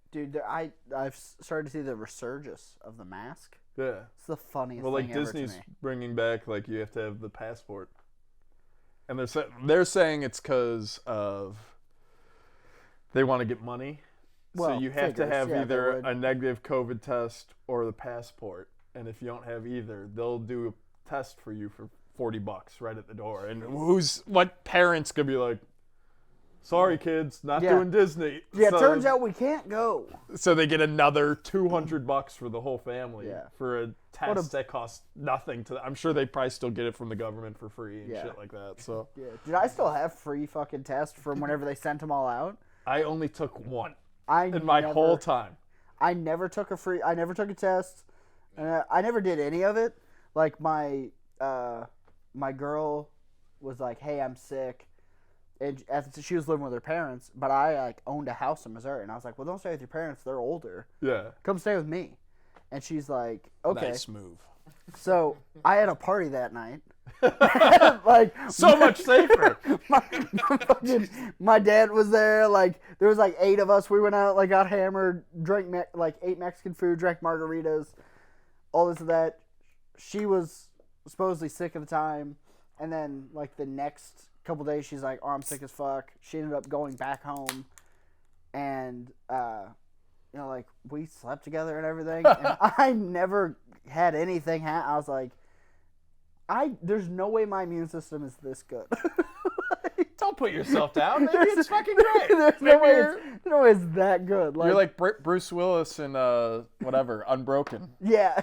Dude, I've started to see the resurgence of the mask. Yeah. It's the funniest well, like thing ever Disney's to me. bringing back, like, you have to have the passport. And they're saying it's because of they want to get money. Well, so you have to have either a negative COVID test or the passport. And if you don't have either, they'll do a test for you for $40 right at the door. And what parents could be like, sorry kids, not doing Disney. Yeah, so, turns out we can't go. So they get another $200 for the whole family for a test that costs nothing to them. I'm sure they probably still get it from the government for free and shit like that. So Dude, I still have free fucking tests from whenever they sent them all out. I only took one in my whole time. I never took a test. I never did any of it. Like my girl was like, "Hey, I'm sick," and she was living with her parents. But I like owned a house in Missouri, and I was like, "Well, don't stay with your parents; they're older. Yeah, come stay with me." And she's like, "Okay." Nice move. So I had a party that night. Like so much safer. My dad was there. Like there was like 8 of us. We went out, like got hammered, drank ate Mexican food, drank margaritas. All this and that. She was supposedly sick at the time, and then like the next couple days, she's like, "Oh, I'm sick as fuck." She ended up going back home, and like we slept together and everything. And I never had anything. I was like, there's no way my immune system is this good. Don't put yourself down. Maybe it's fucking great. There's no way it's that good. Like, you're like Bruce Willis in whatever, Unbroken. Yeah.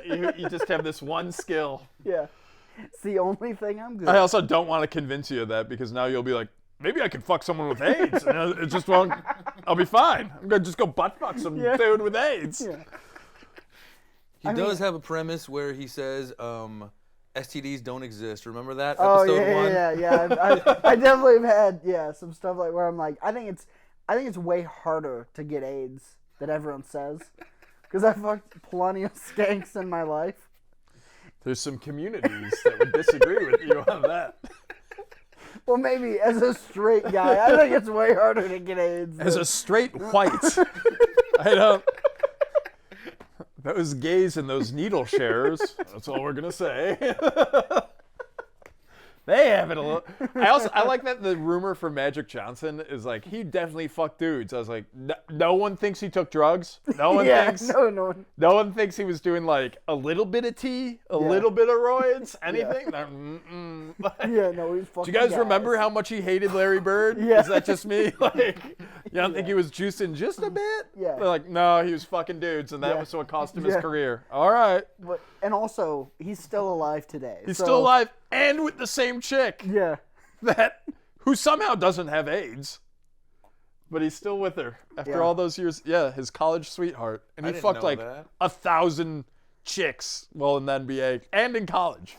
you just have this one skill. Yeah. It's the only thing I'm good at. I also don't want to convince you of that because now you'll be like, maybe I could fuck someone with AIDS. And it just won't. I'll be fine. I'm going to just go butt fuck some dude with AIDS. Yeah. He does have a premise where he says, STDs don't exist. Remember that episode one? Yeah. I definitely have had some stuff like where I'm like, I think it's way harder to get AIDS than everyone says, because I fucked plenty of skanks in my life. There's some communities that would disagree with you on that. Well, maybe as a straight guy, I think it's way harder to get AIDS. As a straight white, I don't. Those gays and those needle sharers, that's all we're going to say. They have it a little. I like that the rumor for Magic Johnson is like he definitely fucked dudes. I was like, no one thinks he took drugs. No one thinks. No one thinks he was doing like a little bit of tea, a little bit of roids, anything. No, he's fucking. Do you guys remember how much he hated Larry Bird? Is that just me? Like, you don't think he was juicing just a bit? Yeah. They're like, no, he was fucking dudes, and that was what cost him his career. All right. And also, he's still alive today. He's still alive and with the same chick. Yeah. Who somehow doesn't have AIDS. But he's still with her after all those years. Yeah, his college sweetheart. And he fucked like 1,000 chicks, well, in the NBA and in college.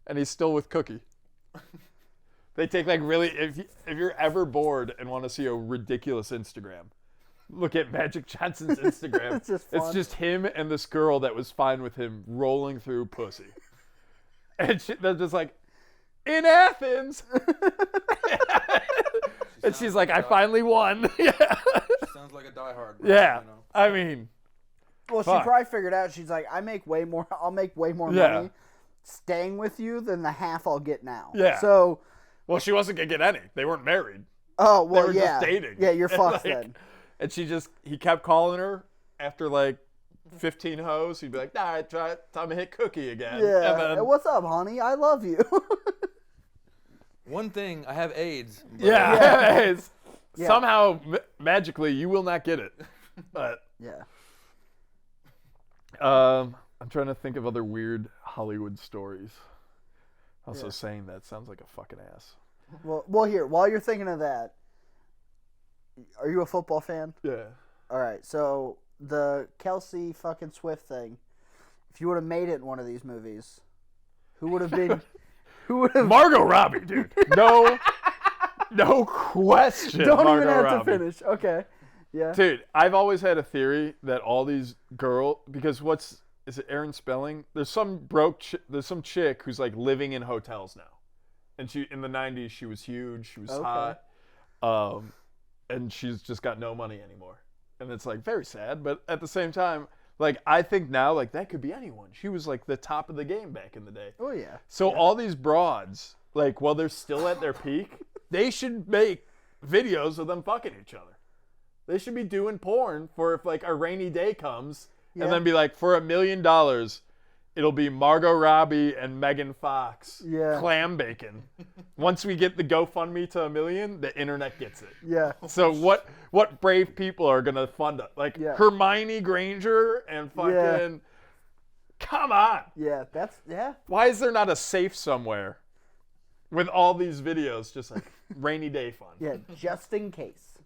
And he's still with Cookie. They take like really, if you're ever bored and want to see a ridiculous Instagram, look at Magic Johnson's Instagram. It's just him and this girl that was fine with him rolling through pussy. And they're just like, in Athens. And she's like, I finally won. She sounds like a diehard. Bro, yeah. You know? I mean. Well, she probably figured out, she's like, I'll make way more money staying with you than the half I'll get now. Yeah. So. Well, she wasn't going to get any. They weren't married. Oh, well, they were just dating. Yeah, you're fucked then. And he kept calling her after like 15 hoes. He'd be like, all right, time to hit Cookie again. Yeah. And then, hey, what's up, honey? I love you. One thing, I have AIDS. Yeah, I have AIDS. Yeah. Somehow, magically, you will not get it. But I'm trying to think of other weird Hollywood stories. Also, saying that sounds like a fucking ass. Well, here, while you're thinking of that, are you a football fan? Yeah. All right, so the Kelsey fucking Swift thing, if you would have made it in one of these movies, who would have been... Margot Robbie, dude. No question. Don't Margot even have Robbie. to finish. Okay. Yeah. Dude, I've always had a theory that all these because is it Aaron Spelling? There's some there's some chick who's like living in hotels now. And she in the 90s she was huge, she was hot. And she's just got no money anymore. And it's like very sad, but at the same time, like I think now like that could be anyone. She was like the top of the game back in the day. Oh yeah. So all these broads, like while they're still at their peak, they should make videos of them fucking each other. They should be doing porn for if like a rainy day comes. And then be like, for $1 million, it'll be Margot Robbie and Megan Fox clam bacon. Once we get the GoFundMe to $1 million, the internet gets it. Yeah. So what brave people are gonna fund it? Like Hermione Granger and fucking. Come on. Yeah, Why is there not a safe somewhere with all these videos just like rainy day fun? Yeah, just in case.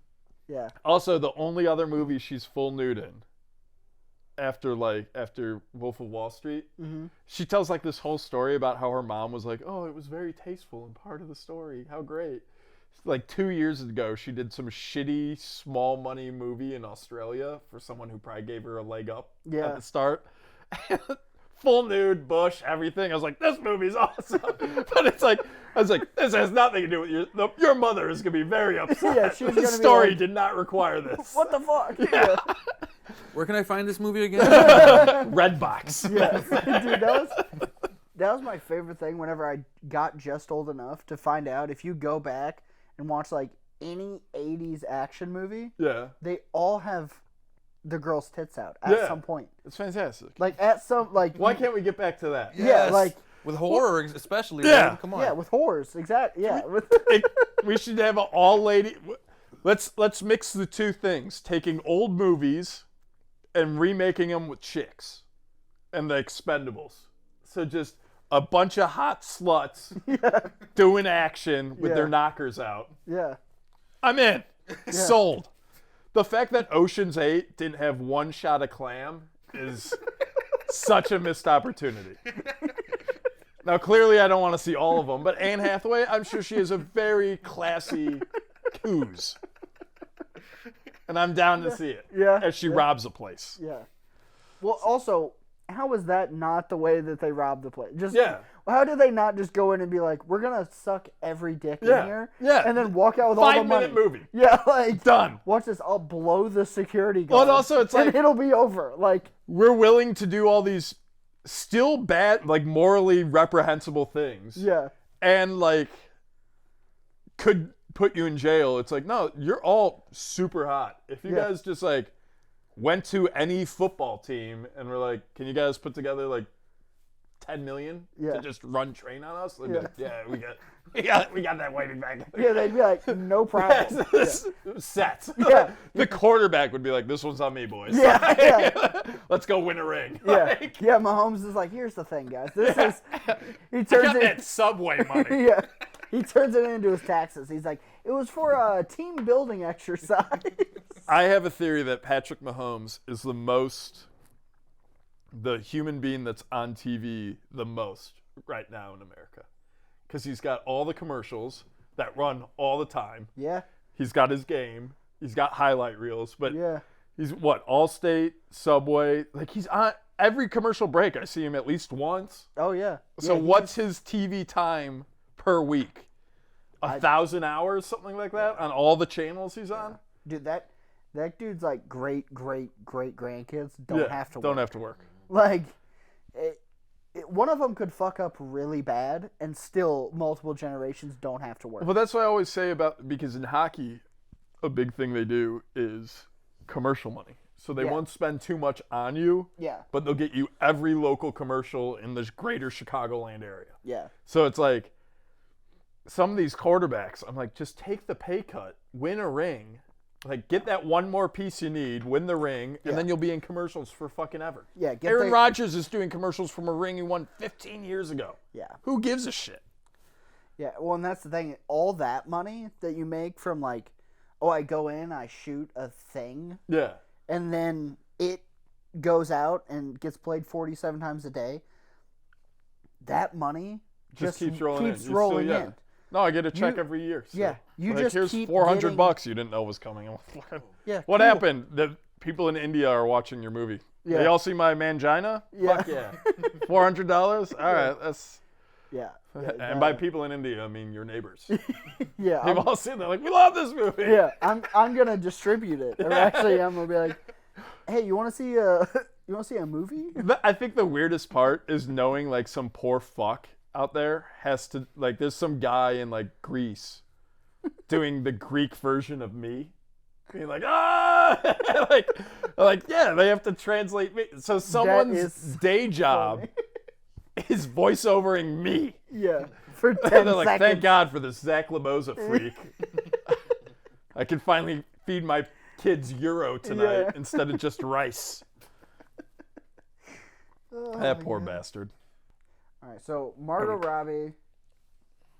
Yeah. Also, the only other movie she's full nude in. After Wolf of Wall Street, she tells like this whole story about how her mom was like, oh, it was very tasteful and part of the story. How great. Like 2 years ago, she did some shitty small money movie in Australia for someone who probably gave her a leg up at the start. Full nude, bush, everything. I was like, this movie's awesome. But I was like, this has nothing to do with your mother is going to be very upset. Yeah, she's the story did not require this. What the fuck? Yeah. Where can I find this movie again? Redbox. Yeah, dude, that was my favorite thing whenever I got just old enough to find out if you go back and watch like any 80s action movie, they all have the girl's tits out at some point. It's fantastic. Like at some like why can't we get back to that? Yeah, like with horror especially. Yeah. Man, come on. Yeah, with horrors, exactly. Yeah. We should have an all lady. Let's mix the two things. Taking old movies and remaking them with chicks and the Expendables. So just a bunch of hot sluts doing action with their knockers out. Yeah. I'm in. Sold. The fact that Ocean's 8 didn't have one shot of clam is such a missed opportunity. Now, clearly I don't want to see all of them, but Anne Hathaway, I'm sure she has a very classy coos. And I'm down to see it. Yeah. As she robs a place. Yeah. Well, also, how is that not the way that they rob the place? How did they not just go in and be like, we're going to suck every dick in here? Yeah. And then walk out with all the money. 5-minute movie. Yeah, like. Done. Watch this. I'll blow the security guard. Well, and also it's like. And it'll be over. Like. We're willing to do all these still bad, like morally reprehensible things. Yeah. and like could put you in jail. It's like, no, you're all super hot. If you guys just like went to any football team and were like, can you guys put together like 10 million to just run train on us? They'd be like, we got that waiting back. Yeah, they'd be like, no problem. Set. Yeah. The quarterback would be like, this one's on me, boys. Yeah. Let's go win a ring. Yeah. Yeah, Mahomes is like, here's the thing, guys. He I turns got it that Subway money. Yeah. He turns it into his taxes. He's like, it was for a team building exercise. I have a theory that Patrick Mahomes is the human being that's on TV the most right now in America. Because he's got all the commercials that run all the time. Yeah. He's got his game. He's got highlight reels. But Yeah. he's what? Allstate, Subway. Like he's on every commercial break. I see him at least once. Oh, yeah. So Yeah, what's his TV time per week? 1,000 hours, something like that, on all the channels he's on? Dude, that dude's like great grandkids don't have to work. Don't have to work. Like, one of them could fuck up really bad, and still multiple generations don't have to work. Well, that's what I always say because in hockey, a big thing they do is commercial money. So they won't spend too much on you, but they'll get you every local commercial in the greater Chicagoland area. Yeah. So it's like, some of these quarterbacks, I'm like, just take the pay cut, win a ring, like get that one more piece you need, win the ring, and then you'll be in commercials for fucking ever. Yeah. Aaron Rodgers is doing commercials from a ring he won 15 years ago. Yeah. Who gives a shit? Yeah. Well, and that's the thing. All that money that you make from like, oh, I go in, I shoot a thing. Yeah. And then it goes out and gets played 47 times a day. That money just keeps rolling in. in. No, I get a check every year. So. Yeah, you like, just here's keep $400 you didn't know was coming. Yeah. What cool. happened? The people in India are watching your movie. Yeah. They all see my mangina? Yeah. Fuck yeah. $400? All right, that's... Yeah. And by people in India, I mean your neighbors. Yeah. They've all seen it. They're like, we love this movie. Yeah, I'm gonna distribute it. Or actually, I'm gonna be like, hey, you want to see a movie? I think the weirdest part is knowing like some poor fuck out there has to like. There's some guy in like Greece doing the Greek version of me, being like like yeah, they have to translate me. So someone's day job is voiceovering me. Yeah, for 10 And they're like, seconds. thank God for this Zach Leboza freak. I can finally feed my kids Euro tonight instead of just rice. That poor bastard. All right, so Margot Robbie,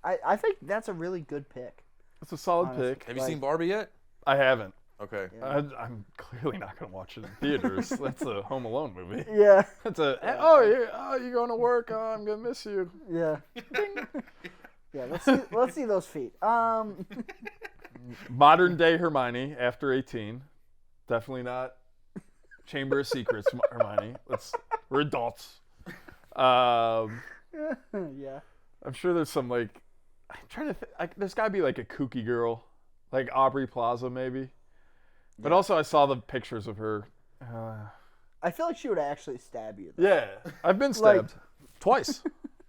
I think that's a really good pick. That's a solid Honestly. pick. Have you seen Barbie yet? I haven't. Okay. I'm clearly not going to watch it in theaters. That's a Home Alone movie. Yeah, That's you're going to work. Oh, I'm going to miss you. yeah, yeah. Let's see those feet. Modern day Hermione after 18. Definitely not Chamber of Secrets Hermione. We're adults. Yeah. I'm sure there's some like I'm trying to think. There's got to be like a kooky girl, like Aubrey Plaza maybe. But also I saw the pictures of her. I feel like she would actually stab you. Yeah, I've been stabbed twice.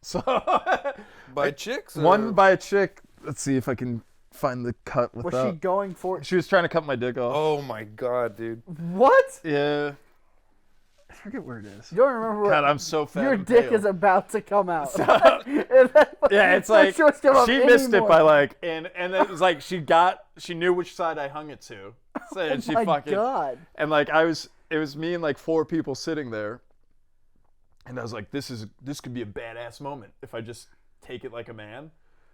So By chicks? Or? one by a chick. Let's see if I can find the cut Was without. she going for She was trying to cut my dick off. Oh my God, dude. what? Yeah. I forget where it is. You don't remember what? God, I'm so fat. Your and dick pale. is about to come out. Yeah, it's like Let's come up she missed it anymore. by like, and it was like she knew which side I hung it to, so, and she Oh my fucking, God. and like it was me and like 4 people sitting there, and I was like, this could be a badass moment if I just take it like a man.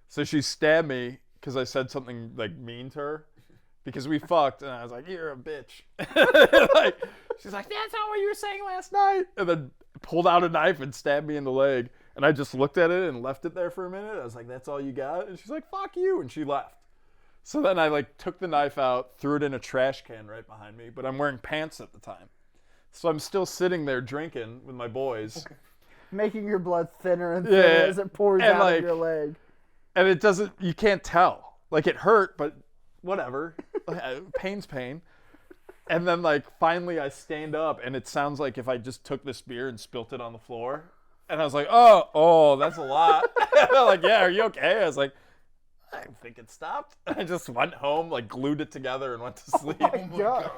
So she stabbed me because I said something like mean to her, because we fucked, and I was like, you're a bitch. Like, she's like, that's not what you were saying last night, and then pulled out a knife and stabbed me in the leg. And I just looked at it and left it there for a minute. I was like, that's all you got? And she's like, fuck you. And she left. So then I like took the knife out, threw it in a trash can right behind me, but I'm wearing pants at the time. So I'm still sitting there drinking with my boys. Making your blood thinner and thinner Yeah. as it pours And, out like, of your leg. And it doesn't, you can't tell. Like it hurt, but whatever. Pain's pain. And then like finally I stand up and it sounds like if I just took this beer and spilt it on the floor. And I was like, oh, that's a lot. They're like, yeah, are you okay? I was like, I think it stopped. I just went home, like glued it together and went to sleep. Oh my God,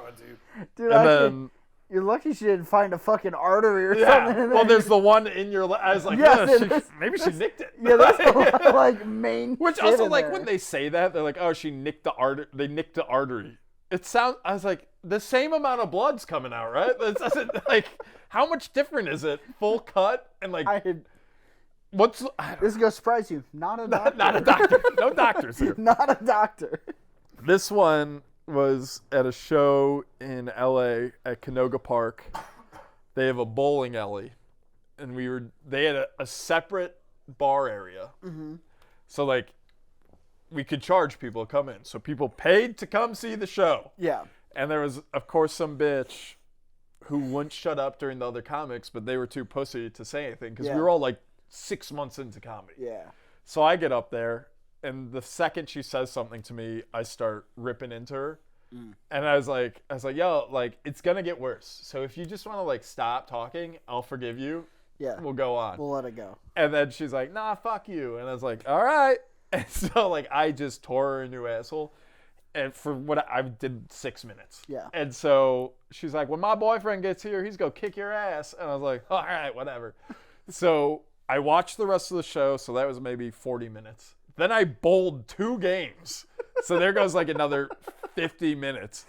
dude. And then, You're lucky she didn't find a fucking artery or yeah, something. In well, there. there's the one in your. I was like, Yes, maybe she nicked it. Yeah, there's a lot of, like main. Which shit also, in like, there. when they say that, they're like, oh, she nicked the artery. They nicked the artery. It sounds. I was like, the same amount of blood's coming out, right? That doesn't like. How much different is it? Full cut and like. What's This is gonna surprise you. Not a doctor. not a doctor. No doctors here. Not a doctor. This one was at a show in LA at Canoga Park. They have a bowling alley, and they had a separate bar area. Mm-hmm. So like, we could charge people to come in. So people paid to come see the show. Yeah. And there was, of course, some bitch who wouldn't shut up during the other comics, but they were too pussy to say anything because we were all like 6 months into comedy. Yeah. So I get up there, and the second she says something to me, I start ripping into her. And I was like, yo, like, it's gonna get worse. So if you just want to like stop talking, I'll forgive you. Yeah. We'll go on. We'll let it go. And then she's like, nah, fuck you. And I was like, all right. And so like I just tore her a new asshole. And for what I did 6 minutes. Yeah. And so she's like, when my boyfriend gets here, he's gonna kick your ass. And I was like, all right, whatever. So I watched the rest of the show. So that was maybe 40 minutes. Then I bowled 2 games. So there goes like another 50 minutes.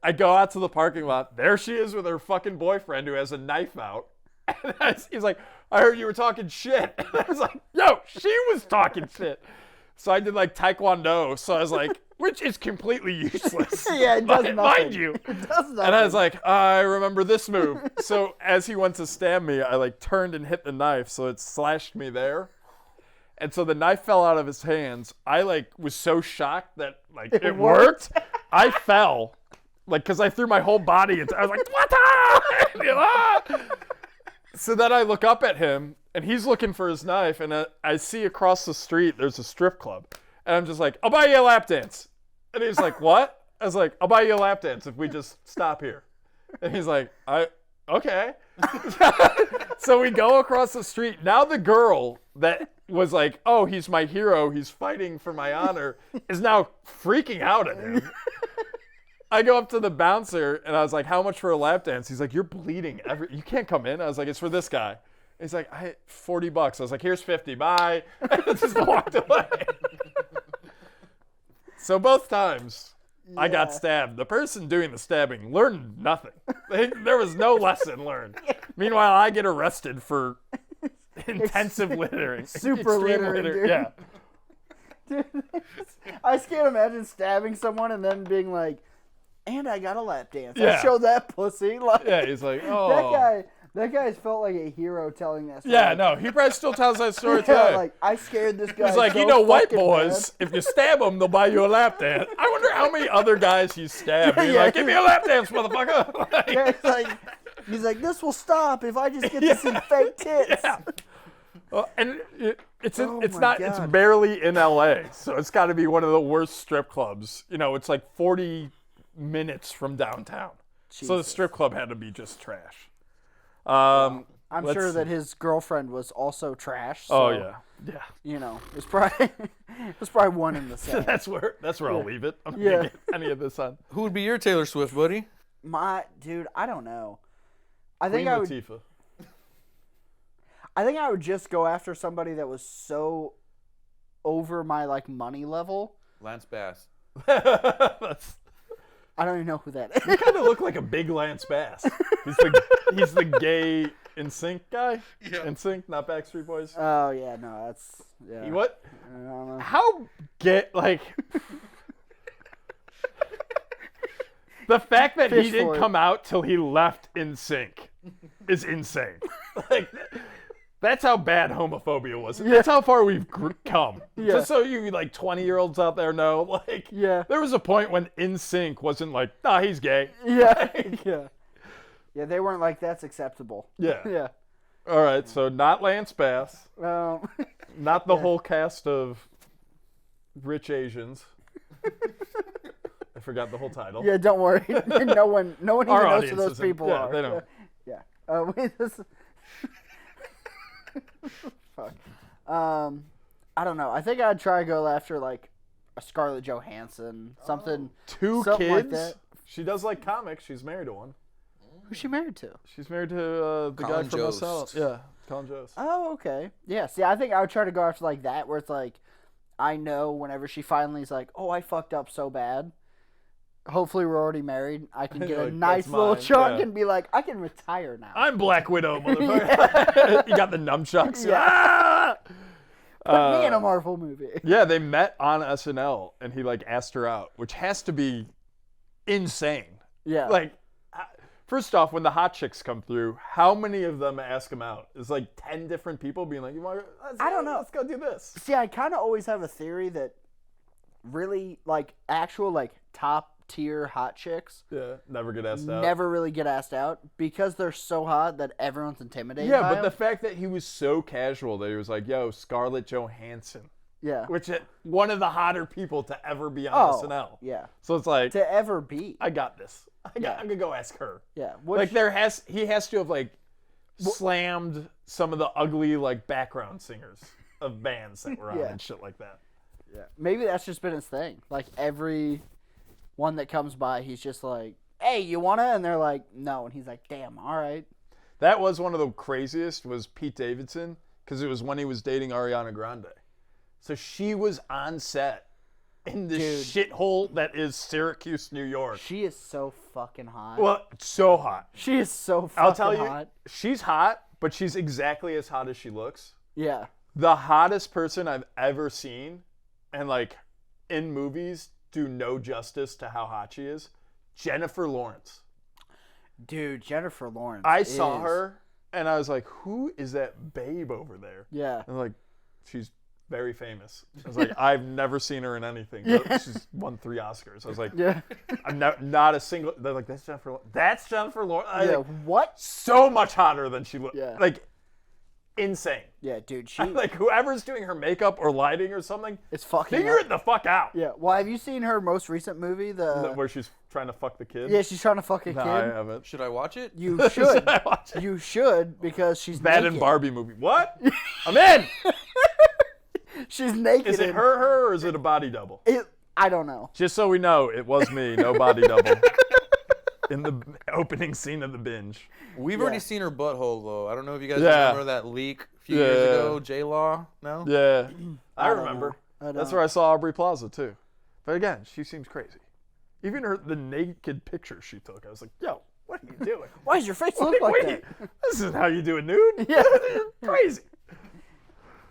I go out to the parking lot. There she is with her fucking boyfriend who has a knife out. And he's like, I heard you were talking shit. And I was like, yo, she was talking shit. So I did like Taekwondo. So I was like, which is completely useless. Yeah, it does nothing. Mind you. It does nothing. And I was like, I remember this move. So as he went to stab me, I like turned and hit the knife. So it slashed me there. And so the knife fell out of his hands. I like was so shocked that like it worked. I fell, like, because I threw my whole body into. I was like, what? So then I look up at him, and he's looking for his knife, and I see across the street there's a strip club, and I'm just like, I'll buy you a lap dance. And he's like, what? I was like, I'll buy you a lap dance if we just stop here. And he's like, okay. So we go across the street. Now the girl that was like, oh, he's my hero, he's fighting for my honor, is now freaking out at him. I go up to the bouncer, and I was like, how much for a lap dance? He's like, you're bleeding. You can't come in. I was like, it's for this guy. He's like, $40. I was like, here's 50. Bye. And just walked away. So both times I got stabbed. The person doing the stabbing learned nothing. There was no lesson learned. Meanwhile, I get arrested for intensive littering. Super littering, dude. Yeah. Dude, I just can't imagine stabbing someone and then being like, and I got a lap dance. Yeah. I showed that pussy. Like, Yeah, he's like, oh. That guy's felt like a hero telling that story. Yeah, no, he probably still tells that story Yeah, today. like, I scared this guy. He's like, so you know, white fucking boys, if you stab them, they'll buy you a lap dance. I wonder how many other guys he's stabbed. He's like, give me a lap dance, motherfucker. bad. Yeah, he's like, this will stop if I just get this in fake tits. Yeah. Well, and it's God. barely in LA, so it's got to be one of the worst strip clubs. You know, it's like 40 minutes from downtown. So the strip club had to be just trash. I'm sure that his girlfriend was also trash. So, oh yeah. You know, it's probably one in the same. That's where I'll leave it. I'm not Yeah. gonna get any of this on. Who would be your Taylor Swift, buddy? Dude, I don't know. I Queen think I would. Latifah. I think I would just go after somebody that was so over my like money level. Lance Bass. I don't even know who that is. You kind of look like a big Lance Bass. He's the gay NSYNC guy. Yeah. NSYNC, not Backstreet Boys. Oh yeah, no, that's yeah. What? I don't know. How like the fact that Fish he didn't for it. come out till he left NSYNC is insane. Like that's how bad homophobia was. Yeah. That's how far we've come. Yeah. Just so you like 20-year-olds out there know, like Yeah. there was a point when NSYNC wasn't like, nah, he's gay. Yeah, yeah, yeah. They weren't like that's acceptable. Yeah. Yeah. All right, so not Lance Bass, Um, not the whole cast of Rich Asians. I forgot the whole title. yeah. Don't worry. No one even Our knows who audience those isn't- people yeah, are. they don't. Yeah. Wait, Fuck. I don't know. I think I'd try to go after like a Scarlett Johansson, something. Two something kids. like that. She does like comics. She's married to one. Who's she married to? She's married to the Colin guy from Jost. SNL. Yeah, Colin Jost. Oh, okay. Yeah. See, I think I would try to go after like that, where it's like, I know whenever she finally is like, oh, I fucked up so bad. Hopefully, we're already married. I can get a Like, nice that's little mine, chunk yeah. and be like, I can retire now. I'm Black Widow, motherfucker. You got the nunchucks. Yeah. Ah! Put me in a Marvel movie. Yeah, they met on SNL, and he like asked her out, which has to be insane. Yeah. Like, first off, when the hot chicks come through, how many of them ask him out? It's like 10 different people being like, "You want? I don't know. Let's go do this." See, I kind of always have a theory that really like actual like top tier hot chicks Yeah, never get asked out. never really get asked out because they're so hot that everyone's intimidated. Yeah, by but the them. fact that he was so casual that he was like, "Yo, Scarlett Johansson," yeah. which is one of the hotter people to ever be on SNL. Yeah. So it's like, To ever be. I got this. I'm gonna go ask her. Yeah. Like he has to have like slammed some of the ugly like background singers of bands that were on Yeah. and shit like that. Yeah. Maybe that's just been his thing. Like every one that comes by, he's just like, "Hey, you wanna?" And they're like, "No." And he's like, "Damn, all right." That was one of the craziest was Pete Davidson because it was when he was dating Ariana Grande. So she was on set in this shithole that is Syracuse, New York. She is so fucking hot. Well, so hot. She is so fucking I'll tell you, hot. she's hot, but she's exactly as hot as she looks. Yeah. The hottest person I've ever seen, and like in movies, do no justice to how hot she is. Jennifer Lawrence. Dude, Jennifer Lawrence. I saw is- her, and I was like, "Who is that babe over there?" Yeah. And like, she's very famous. I was like, I've never seen her in anything. But she's won 3 Oscars. I was like, Yeah. I'm not a single. They're like, that's Jennifer. That's Jennifer Lawrence. Yeah. Like, What? so much hotter than she looked. Yeah. Like, insane. Yeah, dude. She. Like, whoever's doing her makeup or lighting or something, It's fucking. figure it the fuck out. Yeah. Well, have you seen her most recent movie? Where she's trying to fuck the kid. Yeah, she's trying to fuck a No, kid. I haven't. Should I watch it? You should. I watch it? You should because she's That naked. and Barbie movie. What? I'm in. She's naked. Is it in- her, or is it a body double? I don't know. Just so we know, it was me, no body double. In the opening scene of the binge. We've already seen her butthole, though. I don't know if you guys Yeah. remember that leak a few years ago. J-Law? No? Yeah. I don't remember. know. I That's don't. where I saw Aubrey Plaza, too. But again, she seems crazy. Even the naked picture she took, I was like, yo, what are you doing? Why does your face look like that? This is how you do a nude? Yeah. Crazy.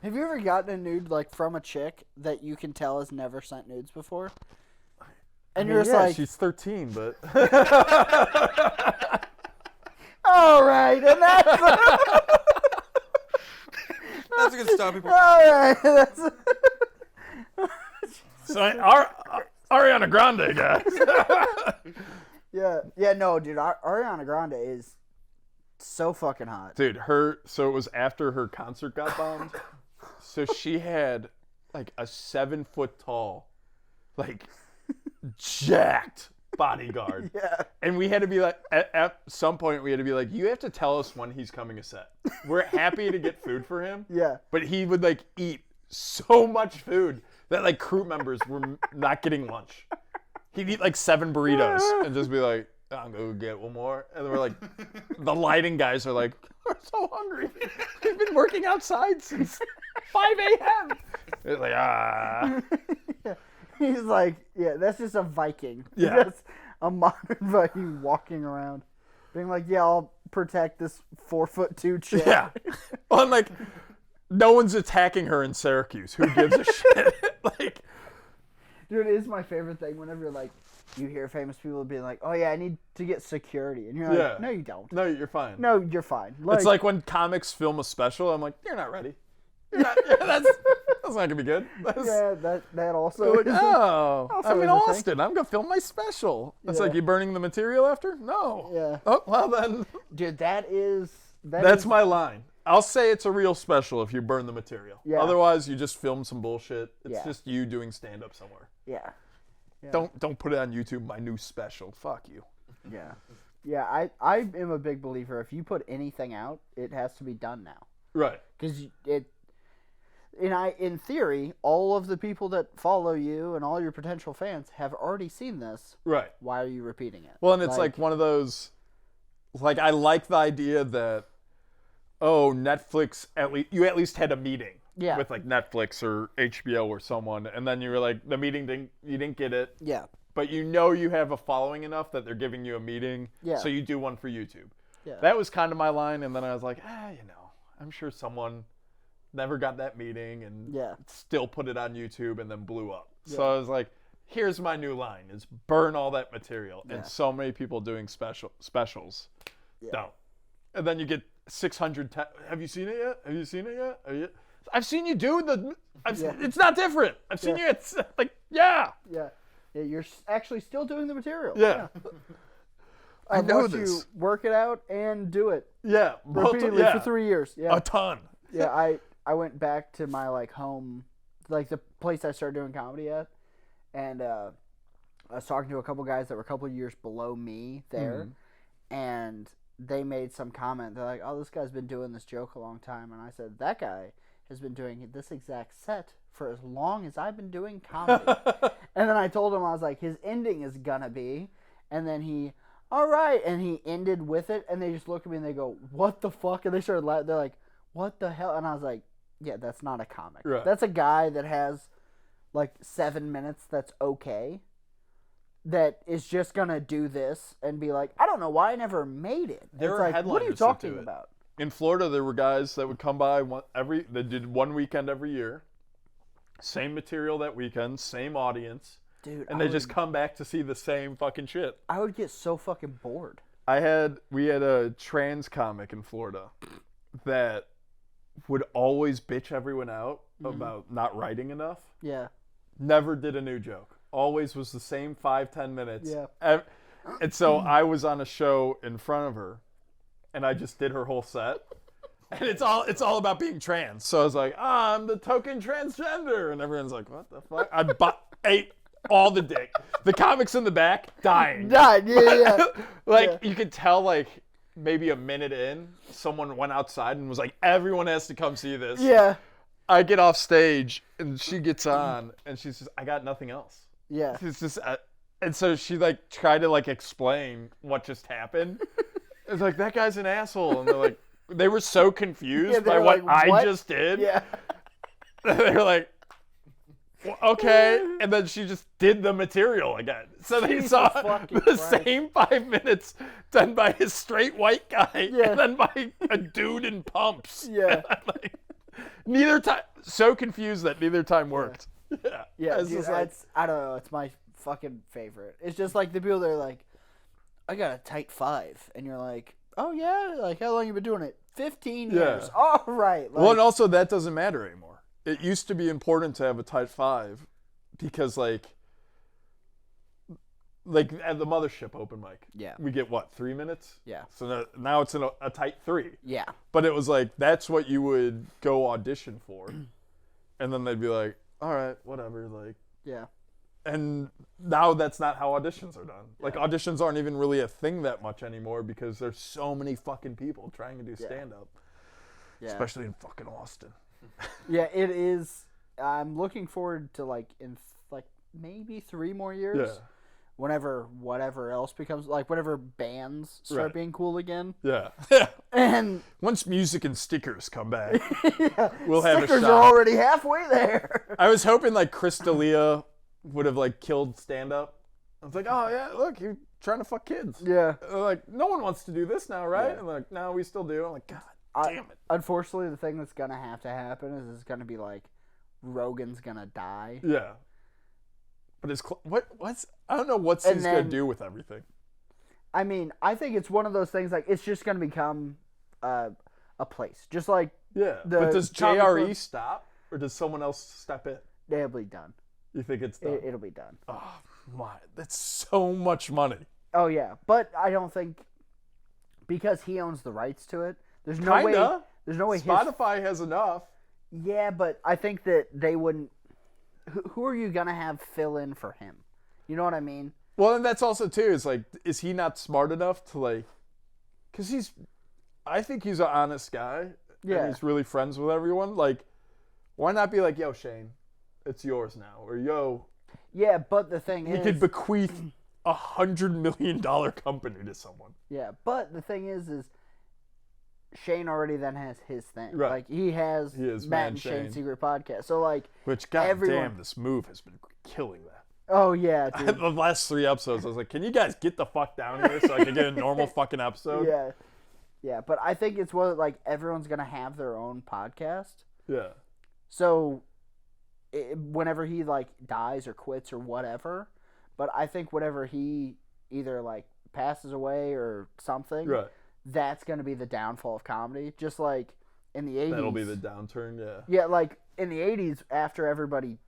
Have you ever gotten a nude like from a chick that you can tell has never sent nudes before? And you're just like, she's 13, but... all right, and that's That's going to stop people. all right. That's, So, Ariana Grande, guys. yeah, no, dude. Ariana Grande is so fucking hot. Dude, so it was after her concert got bombed. So she had like a 7-foot tall, like jacked bodyguard. Yeah. And we had to be like, at some point, we had to be like, you have to tell us when he's coming to set. We're happy to get food for him. Yeah. But he would like eat so much food that like crew members were not getting lunch. He'd eat like 7 burritos and just be like, I'm gonna go get one more. And we're like, the lighting guys are like, we're so hungry. We've been working outside since 5 a.m. It's like, ah. He's like, yeah, that's just a Viking. Yeah. That's a modern Viking walking around, being like, yeah, I'll protect this 4'2" chick. Yeah. Well, and like, no one's attacking her in Syracuse. Who gives a shit? Like, Dude, it is my favorite thing whenever you're like, you hear famous people being like, oh yeah, I need to get security. And you're like, Yeah. no, you don't. no, you're fine. No, you're fine. It's like when comics film a special, I'm like, you're not ready. That's not gonna be good. yeah, that also. Like, is oh, also I'm in is a thing. Austin. I'm gonna film my special. It's Yeah. like, you burning the material after? No. Yeah. Oh, well then. Dude, that's That's my line. I'll say it's a real special if you burn the material. Yeah. Otherwise, you just film some bullshit. It's Yeah. just you doing stand-up somewhere. yeah. Don't put it on YouTube. My new special. Fuck you. Yeah. Yeah, I am a big believer. If you put anything out, it has to be done now. Right. Because in theory, all of the people that follow you and all your potential fans have already seen this. Right. Why are you repeating it? Well, and it's like one of those, like, I like the idea that, oh, Netflix, you at least had a meeting with like Netflix or HBO or someone, and then you were like, the meeting you didn't get it. Yeah. But you have a following enough that they're giving you a meeting, so you do one for YouTube. Yeah. That was kind of my line, and then I was like, I'm sure someone never got that meeting and still put it on YouTube and then blew up. Yeah. So I was like, here's my new line, is burn all that material. Yeah. And so many people doing specials don't. And then you get 600 have you seen it yet? Have you seen it yet? I've seen you do it's not different. I've seen you, it's like, Yeah, you're actually still doing the material. Yeah. I've watched you work it out and do it. Yeah. Repeatedly for 3 years. Yeah. A ton. Yeah, I went back to my like home, like the place I started doing comedy at, and I was talking to a couple guys that were a couple years below me there, and they made some comment. They're like, "Oh, this guy's been doing this joke a long time," and I said, "That guy has been doing this exact set for as long as I've been doing comedy." And then I told him, I was like, his ending is gonna be, and then he, all right, and he ended with it, and they just look at me and they go, "What the fuck?" And they started laughing. They're like, "What the hell?" And I was like, yeah, that's not a comic. Right. That's a guy that has like 7 minutes that's okay, that is just going to do this and be like, I don't know why I never made it. There are like, headliners. What are you talking about? In Florida, there were guys that would come by they did one weekend every year. Same material that weekend, same audience. Dude, and they just come back to see the same fucking shit. I would get so fucking bored. We had a trans comic in Florida that would always bitch everyone out about not writing enough. Yeah. Never did a new joke. Always was the same 5-10 minutes. Yeah. And so I was on a show in front of her, and I just did her whole set. And it's all about being trans. So I was like, I'm the token transgender. And everyone's like, what the fuck? I ate all the dick. The comics in the back, dying. Died, yeah. You could tell, like, maybe a minute in, someone went outside and was like, everyone has to come see this. Yeah. I get off stage, and she gets on, and she says, I got nothing else. Yeah. It's just, and so she, like, tried to, like, explain what just happened. It's like, that guy's an asshole. And they're like, they were so confused by what I just did. Yeah. They were like, well, okay. And then she just did the material again. So they saw the same 5 minutes done by a straight white guy and then by a dude in pumps. Yeah. Neither time, so confused that neither time worked. Yeah, dude, I don't know. It's my fucking favorite. It's just like the people that are like, I got a tight 5. And you're like, oh, yeah? Like, how long you been doing it? 15 years. All right. Well, and also that doesn't matter anymore. It used to be important to have a tight 5 because, like at the Mothership open mic, we get, 3 minutes? Yeah. So now it's in a tight 3. Yeah. But it was like, that's what you would go audition for. And then they'd be like, all right, whatever. Like, yeah. And now that's not how auditions are done. Like, auditions aren't even really a thing that much anymore because there's so many fucking people trying to do stand-up. Yeah. Especially in fucking Austin. Yeah, it is. I'm looking forward to, in maybe 3 more years. Yeah. Whenever whatever else becomes, whenever bands start being cool again. Yeah. And once music and stickers come back, we'll have a shot. Stickers are already halfway there. I was hoping, Chris D'Elia would have, killed stand-up. I was like, oh, yeah, look, you're trying to fuck kids. Yeah. Like, no one wants to do this now, right? Yeah. And like, no, we still do. I'm like, God damn it. Unfortunately, the thing that's going to have to happen is it's going to be Rogan's going to die. Yeah. But I don't know what he's going to do with everything. I mean, I think it's one of those things, it's just going to become a place. Just like but does JRE stop? Or does someone else step in? They'll be done. You think it's done? It'll be done. Oh, my. That's so much money. Oh, yeah. But I don't think, because he owns the rights to it, there's no way. There's no way. Spotify has enough. Yeah, but I think that they wouldn't. Who are you going to have fill in for him? You know what I mean? Well, and that's also, too, is is he not smart enough to, because I think he's an honest guy. Yeah. and he's really friends with everyone. Like, why not be like, yo, Shane, it's yours now, or yo. Yeah, but the thing He is, could bequeath $100 million company to someone. yeah, but the thing is Shane already then has his thing. Right. Like he has is Matt Man and Shane. Shane's Secret Podcast. So like, Which, god everyone- damn, this move has been killing that. oh yeah, dude. The last 3 episodes, I was like, can you guys get the fuck down here so I can get a normal fucking episode? Yeah, yeah, but I think it's what like everyone's gonna have their own podcast. Yeah. So, whenever he like dies or quits or whatever, but I think whenever he either like passes away or something, Right. that's gonna be the downfall of comedy. Just like in the 80s. That'll be the downturn, yeah. Yeah, like in the 80s, after everybody,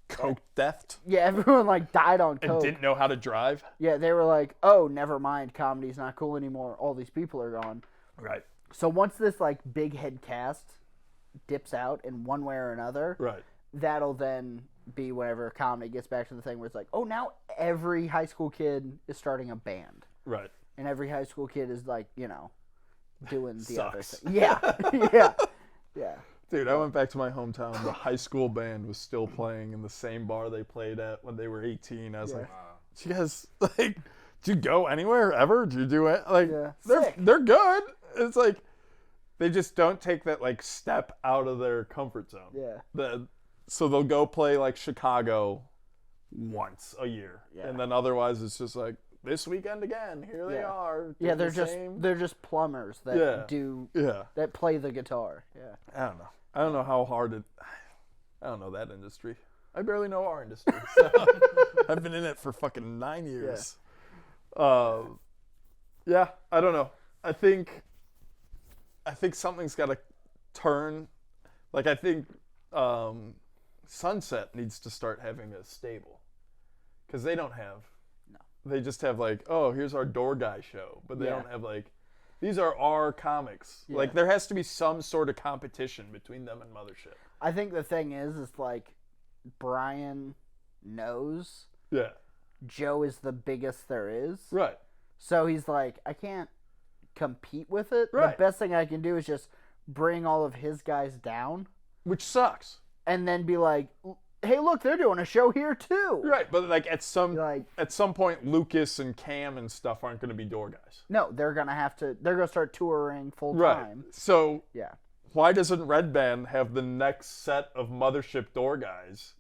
Coke theft. yeah, everyone like died on And coke. didn't know how to drive. Yeah, they were like, oh, never mind, comedy's not cool anymore. All these people are gone. Right. So once this like big head cast dips out in one way or another, Right. that'll then be whenever comedy gets back to the thing where it's like, oh, now every high school kid is starting a band. Right. And every high school kid is like, doing the other Sucks. thing. Yeah, yeah, yeah. Dude, I went back to my hometown. The high school band was still playing in the same bar they played at when they were 18. I was like, did you guys, like, did you go anywhere ever? Did you do it? Like, Yeah. they're, Sick. they're good. It's like, they just don't take that, like, step out of their comfort zone. Yeah. So they'll go play, like, Chicago once a year. Yeah. And then otherwise it's just like, this weekend again, here they Yeah. are. Yeah, doing the they're same. just plumbers that Yeah. that play the guitar. Yeah. I don't know how hard it. I don't know that industry. I barely know our industry. So I've been in it for fucking 9 years. Yeah, I don't know. I think something's got to turn. Like I think Sunset needs to start having a stable, because they don't have. No. They just have like, oh, here's our door guy show, but they Yeah. don't have like. These are our comics. Yeah. Like, there has to be some sort of competition between them and Mothership. I think the thing is like Brian knows Yeah. Joe is the biggest there is. Right. So he's like, I can't compete with it. Right. The best thing I can do is just bring all of his guys down Which sucks. and then be like, hey, look, they're doing a show here too. Right, but like at some Like, point, Lucas and Cam and stuff aren't going to be door guys. no, they're going to start touring full Right. time. So Yeah. why doesn't Red Band have the next set of Mothership door guys?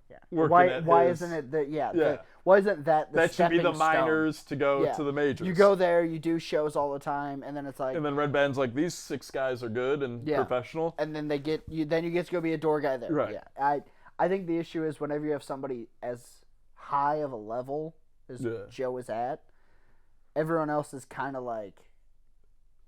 Yeah. Working Why at why his- isn't it that Yeah. why isn't that the That should be the stepping stone? minors to go Yeah. to the majors. You go there, you do shows all the time, and then it's like, and then Red Band's like, these 6 guys are good and Yeah. professional. and then they get you. Then you get to go be a door guy there. Right. Yeah. I think the issue is whenever you have somebody as high of a level as Yeah. Joe is at, everyone else is kind of like,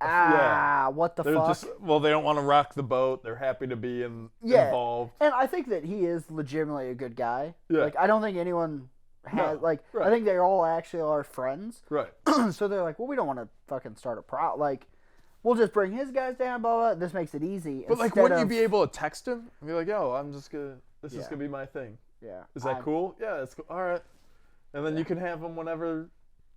Yeah. what the They're fuck? just they don't want to rock the boat. They're happy to be Yeah. involved. And I think that he is legitimately a good guy. Yeah. Like I don't think anyone has No, like right. I think they all actually are friends. Right. So they're like, well, we don't want to fucking start a like. We'll just bring his guys down, blah, blah. This makes it easy. But like, instead wouldn't you of- be able to text him and be like, yo, this is Yeah. gonna be my thing. Yeah. Is that cool? Yeah, that's cool. All right. And then you can have them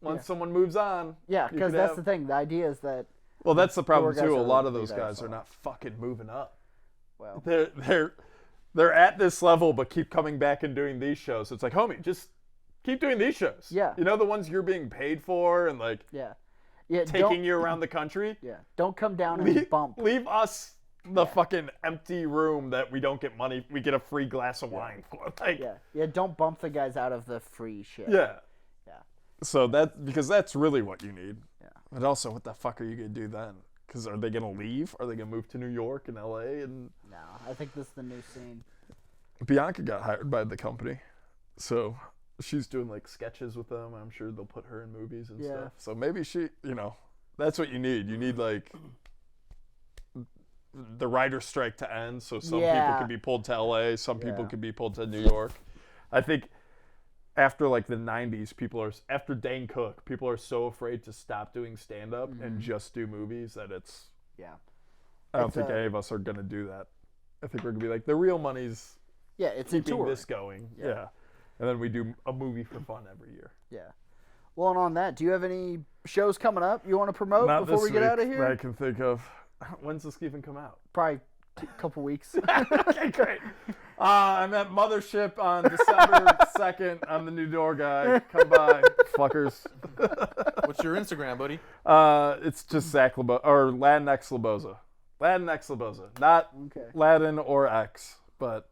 once someone moves on. Yeah, you because could that's have- the thing. The idea is that, Well, that's the problem guys too. A are lot of really those there guys for are not fucking moving up. well, They're at this level, but keep coming back and doing these shows. It's like, homie, just keep doing these shows. Yeah. You know, the ones you're being paid for and like yeah. taking you around the country. Yeah. Don't come down and bump. Leave us the fucking empty room that we don't get money. We get a free glass of wine for. Like, Yeah. Yeah. Don't bump the guys out of the free shit. yeah. Yeah. So because that's really what you need. Yeah. But also, what the fuck are you gonna do then? Because are they gonna leave? Are they gonna move to New York and LA? And No, I think this is the new scene. Bianca got hired by the company, so she's doing like sketches with them. I'm sure they'll put her in movies and Yeah. stuff. So maybe that's what you need. You need like the writer's strike to end, so some people Yeah. can be pulled to LA, some people Yeah. can be pulled to New York. I think after like the 90s, after Dane Cook, people are so afraid to stop doing stand-up and just do movies that it's. Yeah. I don't It's, think any of us are gonna do that. I think we're gonna be like, the real money's Yeah. It's a keeping tour. this going. Yeah. And then we do a movie for fun every year. Yeah. Well, and on that, do you have any shows coming up you want to promote Not before this we get week out of that here? I can think of. When's this even come out? Probably a couple weeks. Okay, great. I'm at Mothership on December 2nd. I'm the new door guy. Come by, fuckers. What's your Instagram, buddy? It's just Zach Leboza, or Latinx Leboza. Latinx Leboza. Not Okay. Latin or X, but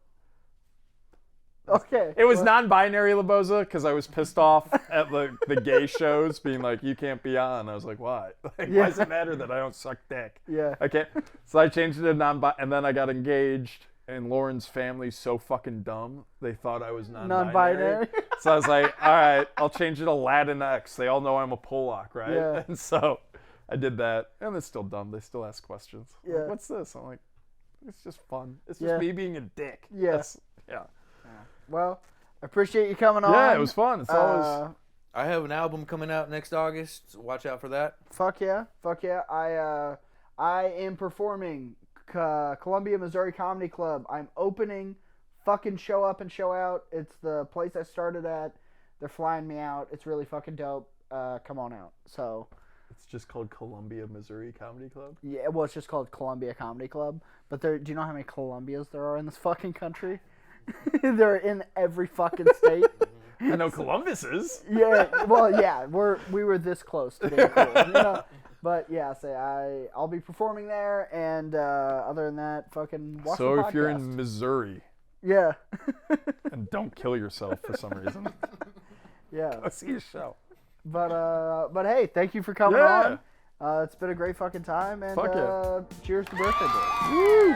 Okay. it was non-binary Leboza because I was pissed off at the gay shows being like, you can't be on. I was like, why? Like, Yeah. why does it matter that I don't suck dick? Yeah. Okay. So I changed it to non-binary, and then I got engaged, and Lauren's family's so fucking dumb. They thought I was non-binary. So I was like, all right, I'll change it to Latinx. They all know I'm a Polak, right? Yeah. And so I did that, and it's still dumb. They still ask questions. Yeah. Like, what's this? I'm like, it's just fun. It's just Yeah. me being a dick. Yeah. Yeah. Well, I appreciate you coming on. Yeah, it was fun. It's always... I have an album coming out next August. So watch out for that. Fuck yeah. I am performing Columbia, Missouri Comedy Club. I'm opening. Fucking show up and show out. It's the place I started at. They're flying me out. It's really fucking dope. Come on out. So It's just called Columbia, Missouri Comedy Club. yeah, well, it's just called Columbia Comedy Club. But do you know how many Columbias there are in this fucking country? They're in every fucking state. I know Columbus is. Yeah, well, yeah, we were this close to being cool, you know? But yeah, I'll be performing there, and other than that, fucking watch So the if you're podcast. in Missouri Yeah. and don't kill yourself for some reason, Yeah. go see a show. But hey, thank you for coming Yeah. on. It's been a great fucking time, and Fuck yeah. cheers to birthday boy. Woo!